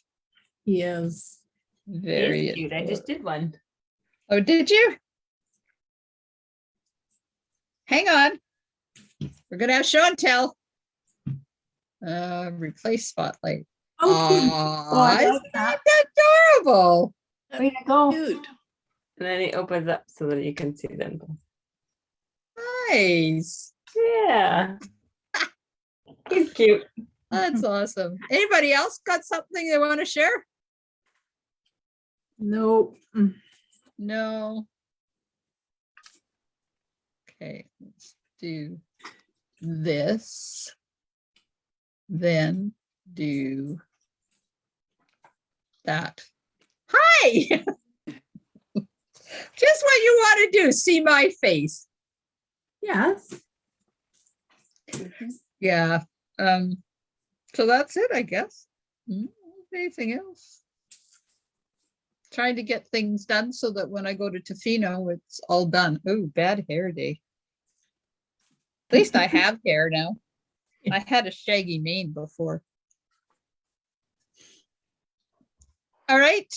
He is. Very Cute. I just did one. Oh, did you? Hang on. We're gonna have show and tell. Replace spotlight. Oh, cute. Aw, I like isn't that adorable? Way to go. Cute. And then it opens up so that you can see them. Nice. Yeah. He's cute. That's awesome. Anybody else got something they want to share? Nope. No. Okay, let's do this. Then do that. Hi. Just what you want to do. See my face. Yes. Mhm. Yeah. So that's it, I guess. Mm. Anything else? Trying to get things done so that when I go to Tofino, it's all done. Oh, bad hair day. At least I have hair now. I had a shaggy mane before. All right,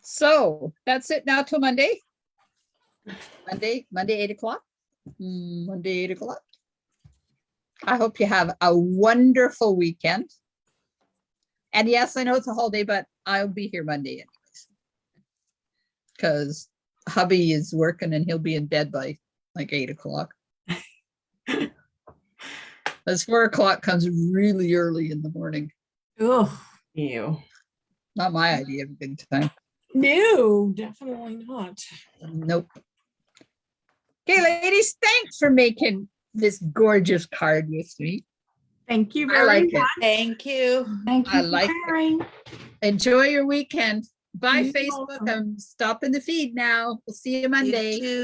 so that's it now till Monday. Monday, 8 o'clock. Monday, 8 o'clock. I hope you have a wonderful weekend. And yes, I know it's a holiday, but I'll be here Monday anyways. Because hubby is working and he'll be in bed by like 8 o'clock. As 4 o'clock comes really early in the morning. Ugh, ew. Not my idea of a good time. No, definitely not. Nope. Okay, ladies, thanks for making this gorgeous card with me. Thank you I very like it. much. Thank you. Thank I you. like it. Sharing. Enjoy your weekend. Bye, You're Facebook. welcome. I'm stopping the feed now. We'll see you You Monday. too.